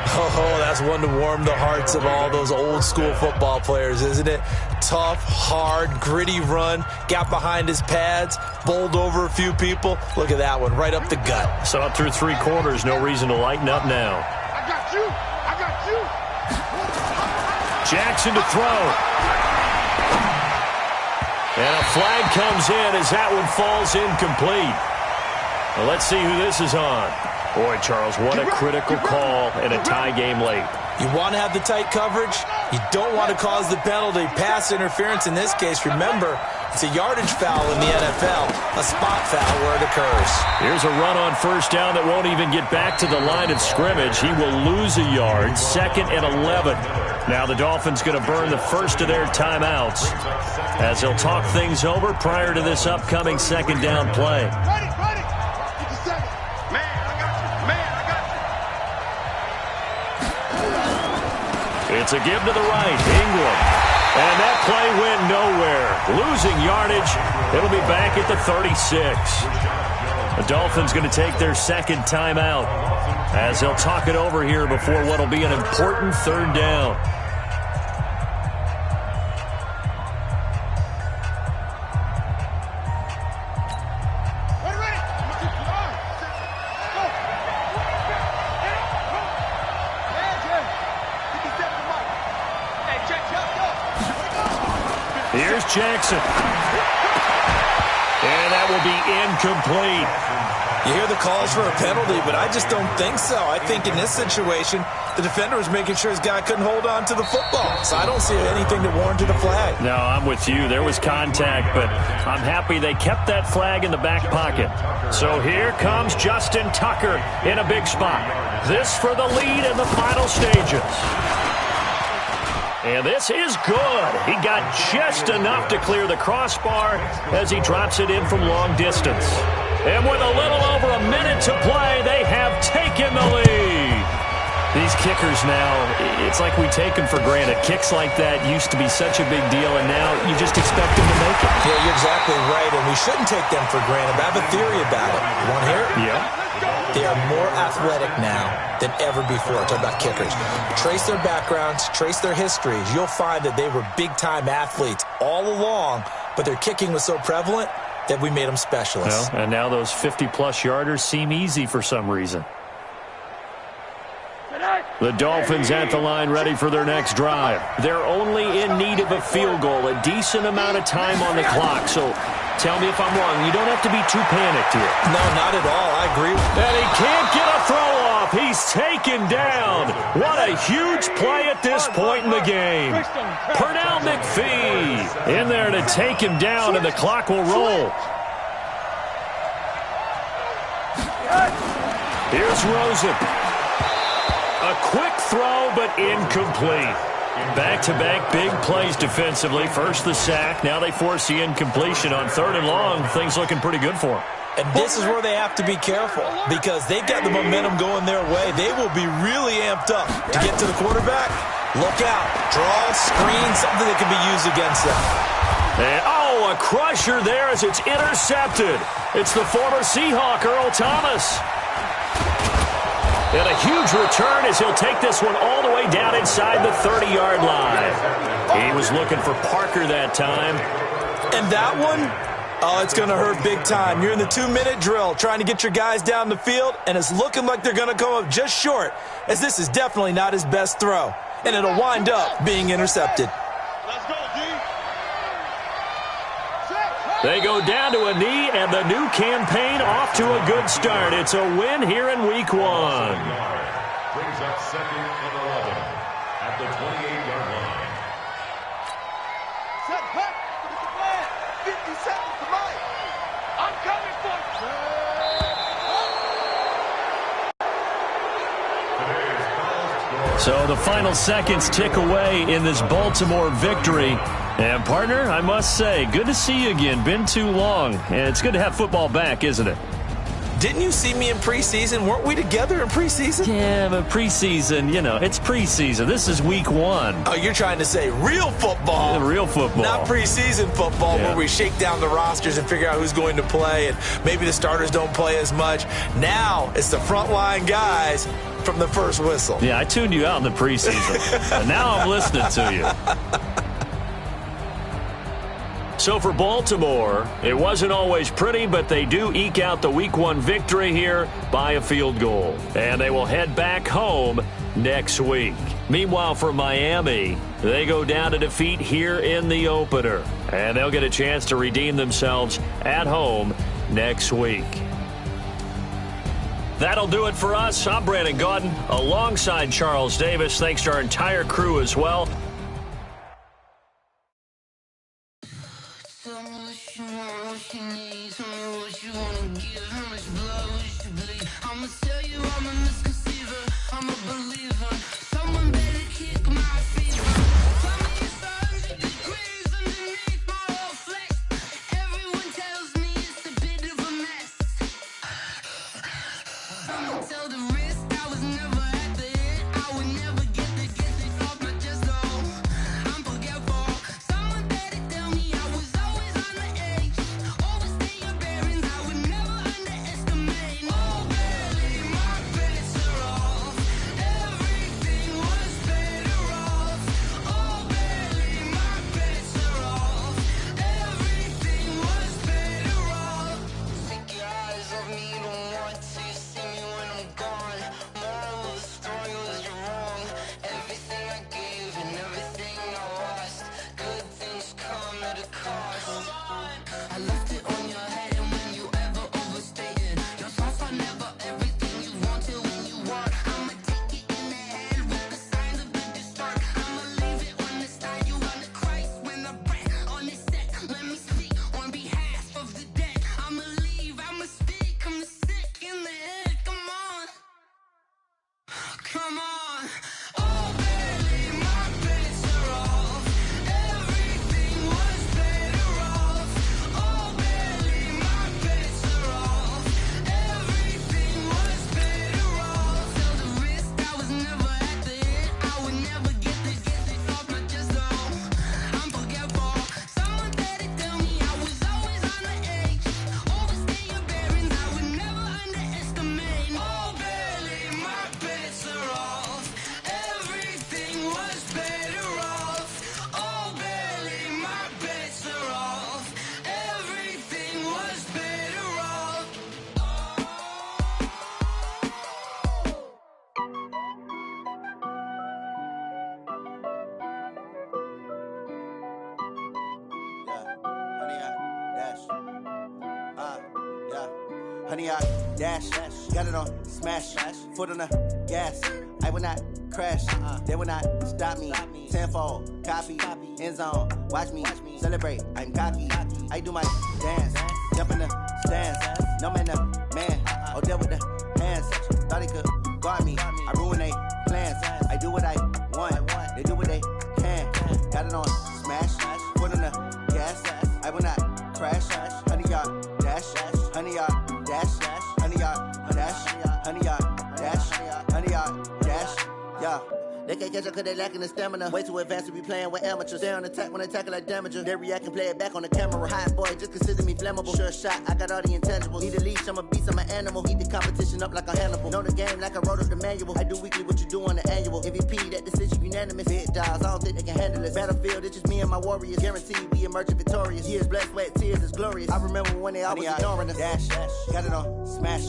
Oh, that's one to warm the hearts of all those old-school football players, isn't it? Tough, hard, gritty run, got behind his pads, bowled over a few people. Look at that one, right up the gut. So up through 3 quarters, no reason to lighten up now. I got you. I got you. Jackson to throw. And a flag comes in as that one falls incomplete. Well, let's see who this is on. Boy, Charles, what a critical call in a tie game late. You want to have the tight coverage. You don't want to cause the penalty. Pass interference in this case, remember, it's a yardage foul in the NFL, a spot foul where it occurs. Here's a run on first down that won't even get back to the line of scrimmage. He will lose a yard, 2nd and 11. Now the Dolphins going to burn the first of their timeouts as they'll talk things over prior to this upcoming 2nd down play. Ready. Get the 2nd. Man, I got you. It's a give to the right, Ingram. And that play went nowhere. Losing yardage. It'll be back at the 36. The Dolphins going to take their 2nd timeout as they'll talk it over here before what will be an important 3rd down. Here's Jackson. And that will be incomplete. You hear the calls for a penalty, but I just don't think so. I think in this situation, the defender was making sure his guy couldn't hold on to the football. So I don't see anything that warranted a flag. No, I'm with you. There was contact, but I'm happy they kept that flag in the back pocket. So here comes Justin Tucker in a big spot. This for the lead in the final stages. And this is good. He got just enough to clear the crossbar as he drops it in from long distance. And with a little over a minute to play, they have taken the lead. These kickers now, it's like we take them for granted. Kicks like that used to be such a big deal, and now you just expect them to make it. Yeah, you're exactly right, and we shouldn't take them for granted. But I have a theory about it. You want to hear it? Yeah. They are more athletic now than ever before. Talk about kickers. Trace their backgrounds, trace their histories. You'll find that they were big-time athletes all along, but their kicking was so prevalent that we made them specialists. Well, and now those 50-plus yarders seem easy for some reason. The Dolphins at the line ready for their next drive. They're only in need of a field goal, a decent amount of time on the clock. So tell me if I'm wrong. You don't have to be too panicked here. No, not at all. I agree. And he can't get a throw off. He's taken down. What a huge play at this point in the game. Pernell McPhee in there to take him down, and the clock will roll. Here's Rosen. A quick throw, but incomplete. Back-to-back big plays defensively. First the sack. Now they force the incompletion on 3rd and long. Things looking pretty good for them. And this is where they have to be careful because they've got the momentum going their way. They will be really amped up to get to the quarterback. Look out. Draw, screen, something that can be used against them. And, a crusher there as it's intercepted. It's the former Seahawk, Earl Thomas. And a huge return as he'll take this one all the way down inside the 30-yard line. He was looking for Parker that time. And that one, it's going to hurt big time. You're in the 2-minute drill trying to get your guys down the field, and it's looking like they're going to come up just short, as this is definitely not his best throw. And it'll wind up being intercepted. Let's go, D. They go down to a knee, and the new campaign off to a good start. It's a win here in Week 1. Brings up 2nd and 11 at the 28-yard line. Set back. Look at the plan. 50 seconds to life. I'm coming for you. So the final seconds tick away in this Baltimore victory. And, partner, I must say, good to see you again. Been too long. And it's good to have football back, isn't it? Didn't you see me in preseason? Weren't we together in preseason? Yeah, but preseason, it's preseason. This is Week 1. Oh, you're trying to say real football. Real football. Not preseason football where we shake down the rosters and figure out who's going to play, and maybe the starters don't play as much. Now it's the frontline guys from the first whistle. Yeah, I tuned you out in the preseason. And now I'm listening to you. So for Baltimore, it wasn't always pretty, but they do eke out the Week 1 victory here by a field goal. And they will head back home next week. Meanwhile, for Miami, they go down to defeat here in the opener. And they'll get a chance to redeem themselves at home next week. That'll do it for us. I'm Brandon Gaudin alongside Charles Davis. Thanks to our entire crew as well. Come on. Oh, baby, my bets are off. honey, I dash. Got it on smash, foot on the gas. I will not crash, they will not stop me. Tenfold, copy, end zone, watch me celebrate. I'm cocky, I do my dance, jump in the stands. No man, the man, Odell with the hands. Thought he could guard me, I ruin they plans. I do what I want, they do what they can. Got it on smash, foot on the gas. I will not crash, honey, yard dash, honey, yard dash, honey, yard dash, honey, yard dash, honey, yard dash. Yeah. They can't catch up cause they lacking the stamina. Way too advanced to be playing with amateurs. Stay on attack when they tackle like damager. They react and play it back on the camera. Hot boy, just consider me flammable. Sure shot, I got all the intangibles. Need a leash, I'm a beast, I'm an animal. Heat the competition up like a Hannibal. Know the game like I wrote up the manual. I do weekly what you do on the annual. MVP, that decision unanimous. Big dials, I don't think they can handle it. Battlefield, it's just me and my warriors. Guaranteed we emerging victorious. Years, blood, sweat, tears, it's glorious. I remember when they always ignoring us. Dash, got it on smash,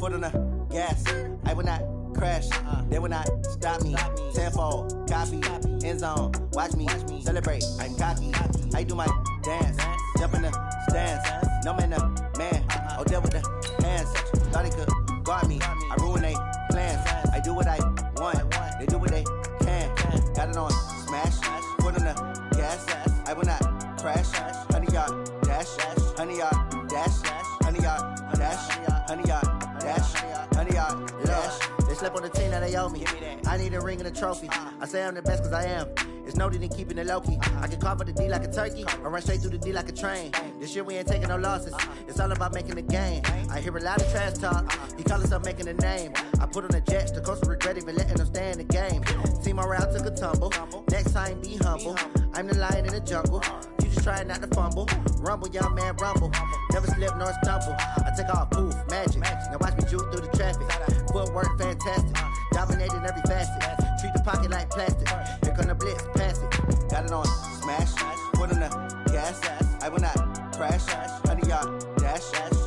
foot on the gas. I will not crash, they will not stop me. Tenfold, copy, end zone, watch me celebrate. I'm cocky, I do my dance, jump in the stands. No man, the man, Odell with the hands. Thought he could guard me, I ruin they plans. I do what I want, they do what they can. Got it on smash, foot on the gas. I will not crash, honey, yard dash, honey, yard dash, honey, yard dash, honey, yard dash, honey, yard dash. They slept on the team that they owe me. I need a ring and a trophy. I say I'm the best cause I am. It's no need in keeping it low-key. I can carve for the D like a turkey, or run straight through the D like a train. This year we ain't taking no losses. It's all about making the game. I hear a lot of trash talk. He call himself making a name. I put on the Jets, the coach will regret even letting them stay in the game. Team morale took a tumble. Next time be humble. I'm the lion in the jungle. You just try not to fumble. Rumble, young man, rumble. Never slip nor stumble. I take off, poof, magic. Now watch me juke through the traffic. Footwork fantastic. Dominating every facet. Treat the pocket like plastic. Here come the blitz, pass it. Got it on smash, foot on the gas. I will not crash, honey, yard dash,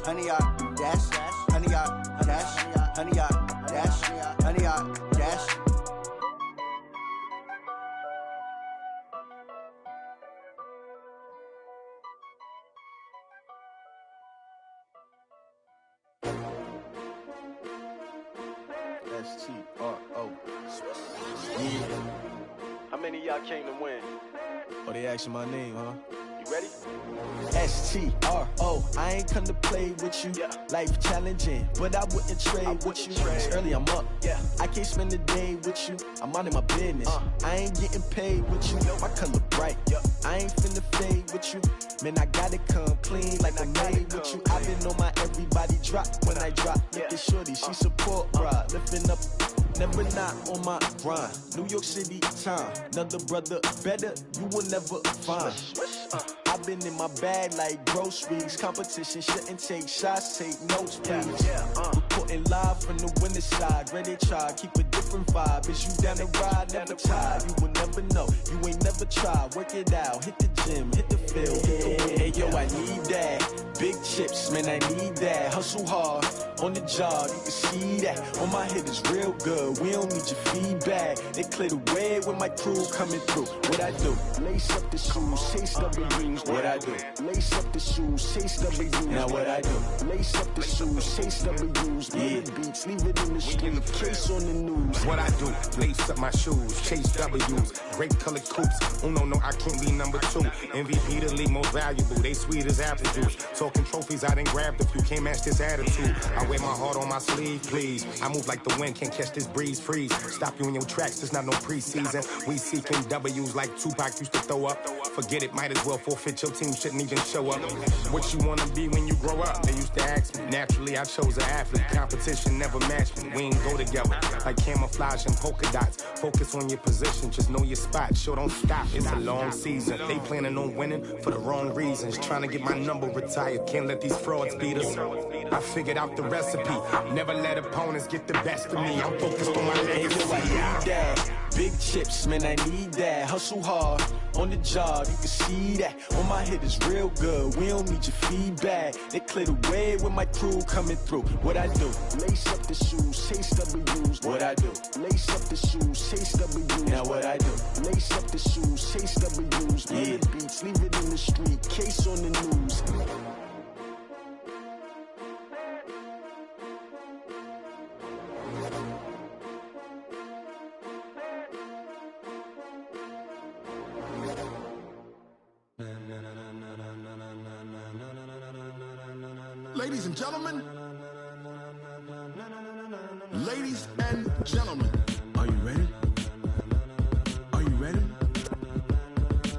honey, yard dash, honey, yard dash, honey, yard dash, honey, yard dash. S-T-R-O. Yeah. How many of y'all came to win? Oh, they asking my name, huh? You ready? S-T-R-O. I ain't come to play with you. Life challenging, but I wouldn't trade with you. It's early, I'm up. I can't spend the day with you. I'm out in my business. I ain't getting paid with you. My color bright. I ain't finna fade with you. Man, I gotta come clean like I made with you. I've been on my everybody drop when I drop. Look at shorty, she support, bruh. Lifting up, never not on my grind. New York City time, another brother better, you will never find. I've been in my bag like groceries. Competition shouldn't take shots, take notes, please. Reporting live from the winter side. Ready to try, keep a different vibe. Is you down the ride, never tired. You will never know, you ain't never tried. Work it out, hit the gym, hit the field, hit the wind. Hey yo, I need that. Big chips, man, I need that. Hustle hard, on the job, you can see that. On my head is real good, we don't need your feedback. They clear the way when my crew coming through. What I do? Lace up the shoes, chase W's. What I do? Lace up the shoes, chase W's. Now what I do? Lace up the shoes, chase W's. Yeah. Beats, leave it in the street, case on the news. What I do? Lace up my shoes, chase W's. Great colored coops. Oh no, I can't be number 2. MVP the league most valuable. They sweet as apple juice. Talking trophies, I done grabbed a few. Can't match this attitude. I wear my heart on my sleeve, please. I move like the wind, can't catch this breeze. Freeze. Stop you in your tracks, there's not no preseason. We seeking W's like Tupac used to throw up. Forget it, might as well forfeit. Your team shouldn't even show up. What you wanna be when you grow up? They used to ask me. Naturally, I chose an athlete. Competition never matched me. We ain't go together like camouflage and polka dots. Focus on your position, just know your spot. Sure, don't stop. It's a long season. They planning on winning for the wrong reasons. Trying to get my number retired. Can't let these frauds beat us. I figured out the recipe. Never let opponents get the best of me. I'm focused on my legacy. I need that. Big chips, man, I need that. Hustle hard, on the job, you can see that. On my head is real good, we don't need your feedback. They clear the way when my crew coming through. What I do? Lace up the shoes, chase W's. What I do? Lace up the shoes, chase W's. Now what I do? Lace up the shoes, chase W's. Yeah. Beats, leave it in the street, case on the news. Ladies and gentlemen. Ladies and gentlemen. Are you ready? Are you ready?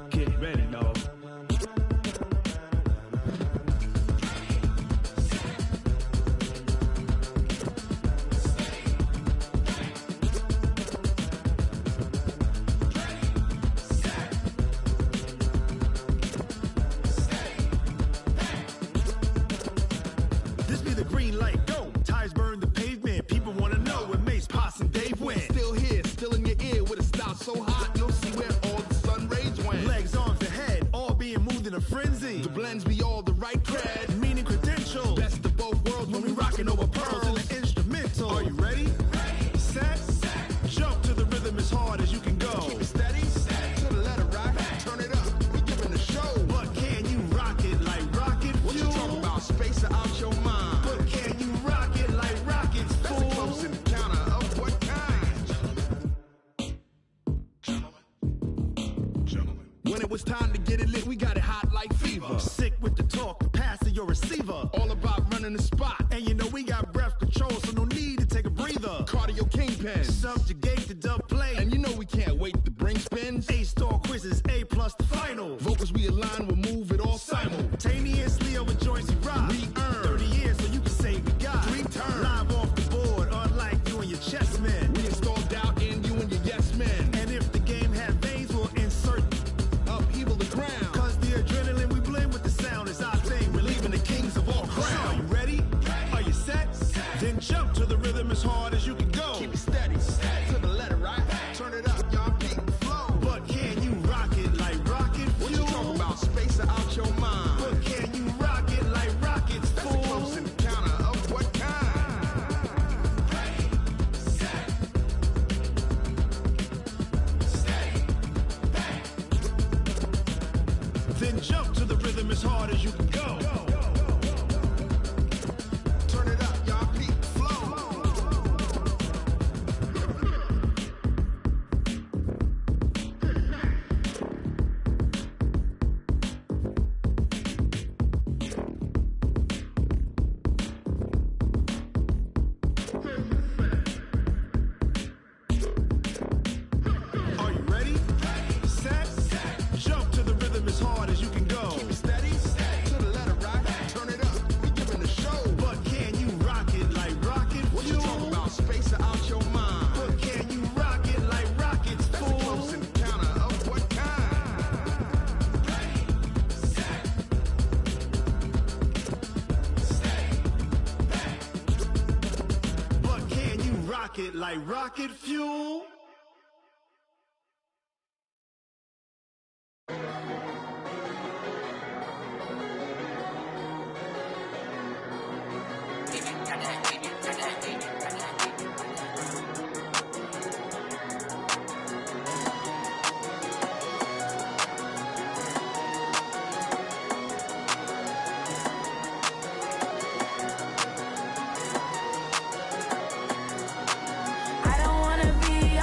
Get ready, dog. This be the green light, go. Tires burn the pavement. People want to know where Mace, Posse, and Dave went. Still here, still in your ear with a style so hot, you'll see where all the sun rays went. Legs, arms, and head, all being moved in a frenzy. The blends be all the right cred, meaning credentials. Best of both worlds when we rockin' over pearls in the instrumental. Are you ready? Ready. Set. Jump to the rhythm as hard as you can go. Keep it steady. To the letter right. Turn it up. We giving the show. But can you rock it like rocket fuel? What you talking about? Space out your mind. But can you rock it like rockets, fool? That's a close encounter of what kind? Gentlemen. When it was time to get it lit, we got it hot like fever. Sick with the talk, the pass to your receiver. All about running the spot. And you know we got breath control, so no need to take a breather. Cardio kingpin. Subjugate the dub play. And you know we can't wait to bring spins. A-star quizzes, A+ the final. Vocals we align, we'll move it all simultaneously over joints we rock. We earn 30 years so you can say we got 3 turns. Live off the board, unlike you and your chess men. We install doubt in you and your yes men. And if the game had veins, we'll insert upheaval the ground. Cause the adrenaline we blend with the sound is our thing. We're leaving the kings of all crowns. So are you ready? Are you set? Then jump to the rhythm as hard as you can go. Keep it steady. To the letter right. Turn it up, y'all peak the flow. But can you rock it like rocket fuel? What you talking about? Space out your mind. But can you rock it like rockets, fool? That's a close encounter of what kind? Ready, set, steady, back. Then jump to the rhythm as hard as you can go. Turn it up, y'all peak the flow. Are you ready? Set. Jump to the rhythm as hard as you can go. Keep it steady. To the letter right. Turn it up. We giving the show. But can you rock it like rocket fuel? What you talking about? Space out your mind. But can you rock it like rockets, fool? That's a close encounter of what kind? Ready, set, steady, back. But can you rock it like rocket fuel? I don't wanna be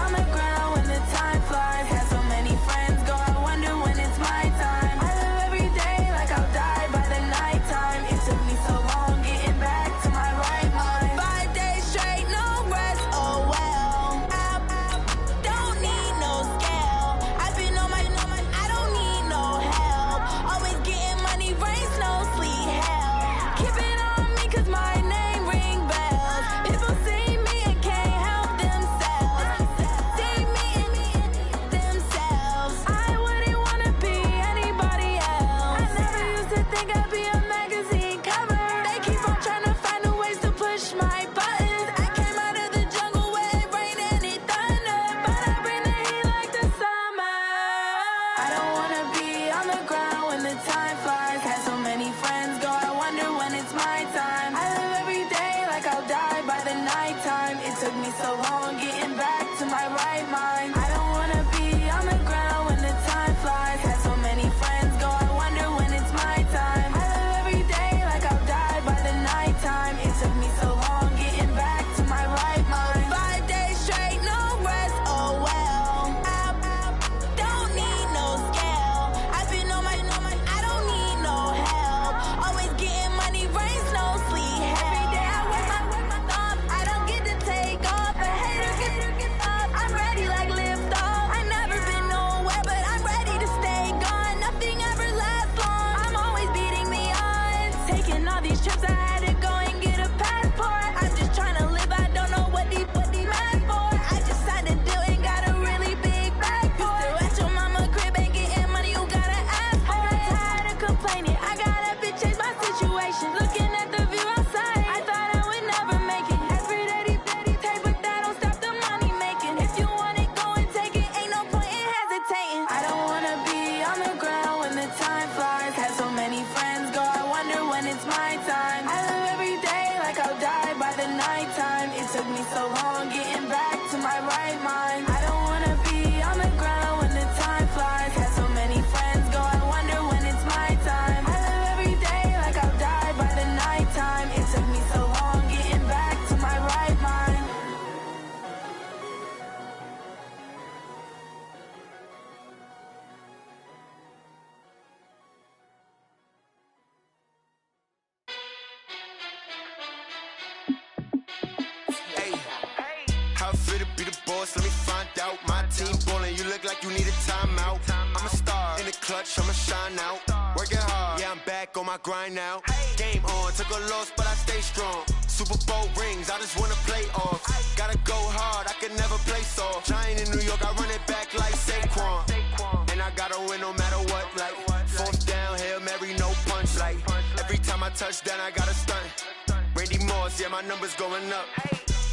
me so long getting back to my right mind. I don't wanna be on the ground when the time flies. Had so many friends go, I wonder when it's my time. I live every day like I'll die by the nighttime. It took me so long getting back to my right mind. Let me find out. My team ballin', you look like you need a timeout. I'm a star in the clutch, I'ma shine out. Working hard, yeah, I'm back on my grind now. Game on, took a loss, but I stay strong. Super Bowl rings, I just wanna play off. Gotta go hard, I can never play soft. Giant in New York, I run it back like Saquon. And I gotta win no matter what, like fourth down, Hail Mary, no punch. Like every time I touch down, I gotta stunt. Randy Moss, yeah, my numbers going up.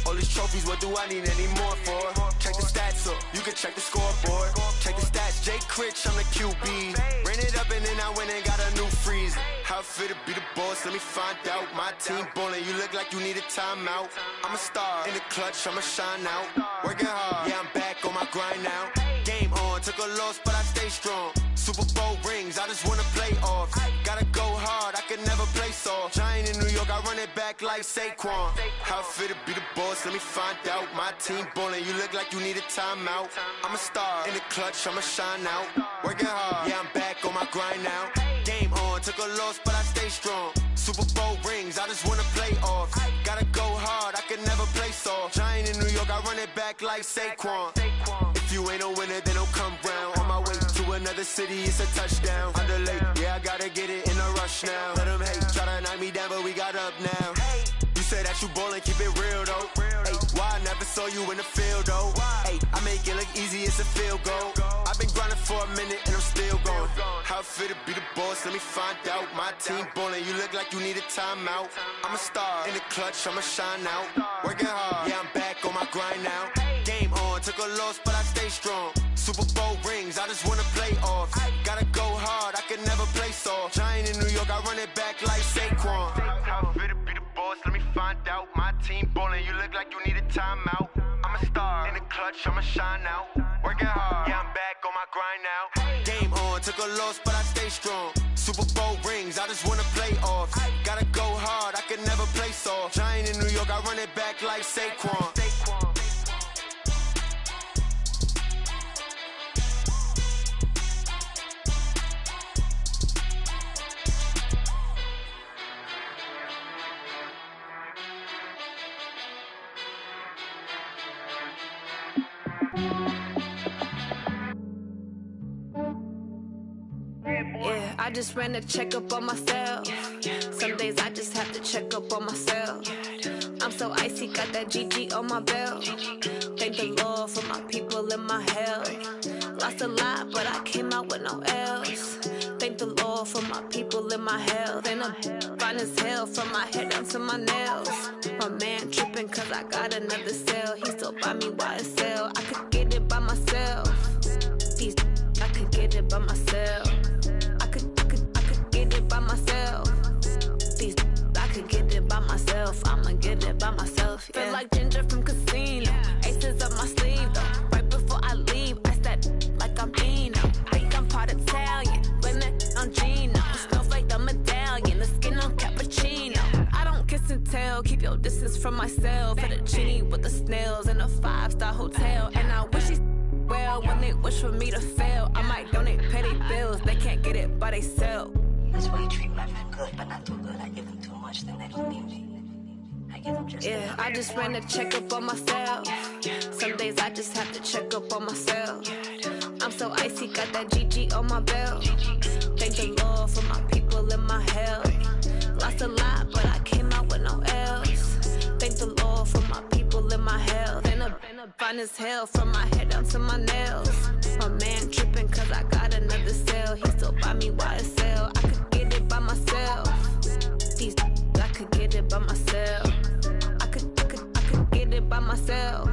All these trophies, what do I need any more for? Check the stats up, you can check the scoreboard. Check the stats, Jay Critch, I'm the QB. Ran it up and then I went and got a new freeze. How fit to be the boss, let me find out. My team ballin', you look like you need a timeout. I'm a star in the clutch, I'ma shine out. Working hard, yeah, I'm back on my grind now. Game on, took a loss, but I stay strong. Super Bowl rings, I just wanna play off. Gotta go hard, I can never play soft. Giant in New York, I run it back like Saquon. How fit to be the boss, let me find out. My team ballin', you look like you need a timeout. I'm a star in the clutch, I'ma shine out. Working hard, yeah, I'm back on my grind now. Game on, took a loss, but I stay strong. Super Bowl rings, I just wanna play off. Gotta go hard, I can never play soft. Giant in New York, I run it back like Saquon. If you ain't a winner, then don't come round. On my way to another city, it's a touchdown. Underlay, yeah, I gotta get it in a rush now. Let them hate, try to knock me down, but we got up now. You say that you ballin', keep it real though. Ay, why I never saw you in the field though? Ay, I make it look easy, it's a field goal. I've been grinding for a minute and I'm still going. How fit to be the boss, let me find out. My team ballin', you look like you need a timeout. I'm a star in the clutch, I'ma shine out. Working hard, yeah, I'm back on my grind now. Game on, took a loss, but I stay strong. Super Bowl rings, I just wanna play off. Gotta go hard, I can never play soft. Giant in New York, I run it back like Saquon. How fit to be the boss, let me find out. My team ballin', you look like you need a timeout. I'm a star in the clutch, I'ma shine out. Working hard, yeah, I'm back on my grind now. Game on, took a loss, but I stay strong. Super Bowl rings, I just wanna play off. Gotta go hard, I can never play soft. Giant in New York, I run it back like Saquon. Yeah, I just ran a checkup on myself. Some days I just have to check up on myself. I'm so icy, got that GG on my belt. Thank the Lord for my people in my health. Lost a lot, but I came out with no L's. Thank the Lord for my people in my health. And I'm fine as hell from my head down to my nails. My man tripping cause I got another cell. He still buy me YSL. I could get it by myself. These I could get it by myself. I could get it by myself. These I could get it by myself. I'ma get it by myself. Yeah. Feel like Ginger from Casino. Aces up my sleeve though. Right before I leave, I step like I'm Dino. Think I'm part Italian, blame it on Gino. Snowflake the medallion, the skin on cappuccino. I don't kiss and tell, keep your distance from myself. Fettuccine with the snails in a 5-star hotel. And I wish he's well when they wish for me to fail. I might donate petty bills, they can't get it by themselves. That's why you treat my friend good, but not too good. I give them too much, then they don't need me. I give them just yeah, I just ran a checkup on myself. Some days I just have to check up on myself. I'm so icy, got that GG on my belt. Thank the Lord for my people in my health. Lost a lot, but I came out with no L's. Thank the Lord for my people in my health. And I'm fine as hell from my head down to my nails. My man tripping cause I got another cell. He still buy me YSL. I could get it by myself. These I could get it by myself. I could get it by myself.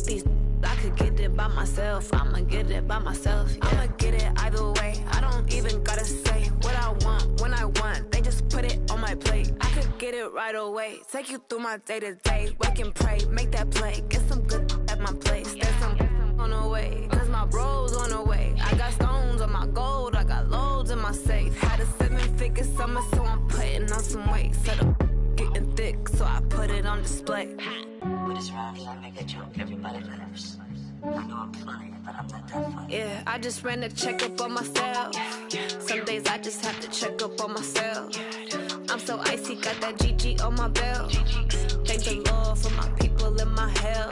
These I could get it by myself. I'ma get it by myself. Yeah. I'ma get it either way. I don't even gotta say what I want when I want. They just put it on my plate. I could get get it right away. Take you through my day-to-day. Wake and pray, make that play. Get some good at my place. There's some on the way, cause my bro's on the way. I got stones on my gold, I got loads in my safe. Had a 7-figure summer, so I'm putting on some weight. Set up getting thick, so I put it on display. With this round, I make a joke, everybody laughs. I know I'm funny, but I'm not that funny. Yeah, I just ran a checkup on myself. Some days I just have to check up on myself. I'm so icy, got that GG on my belt. Thank the Lord for my people in my hell.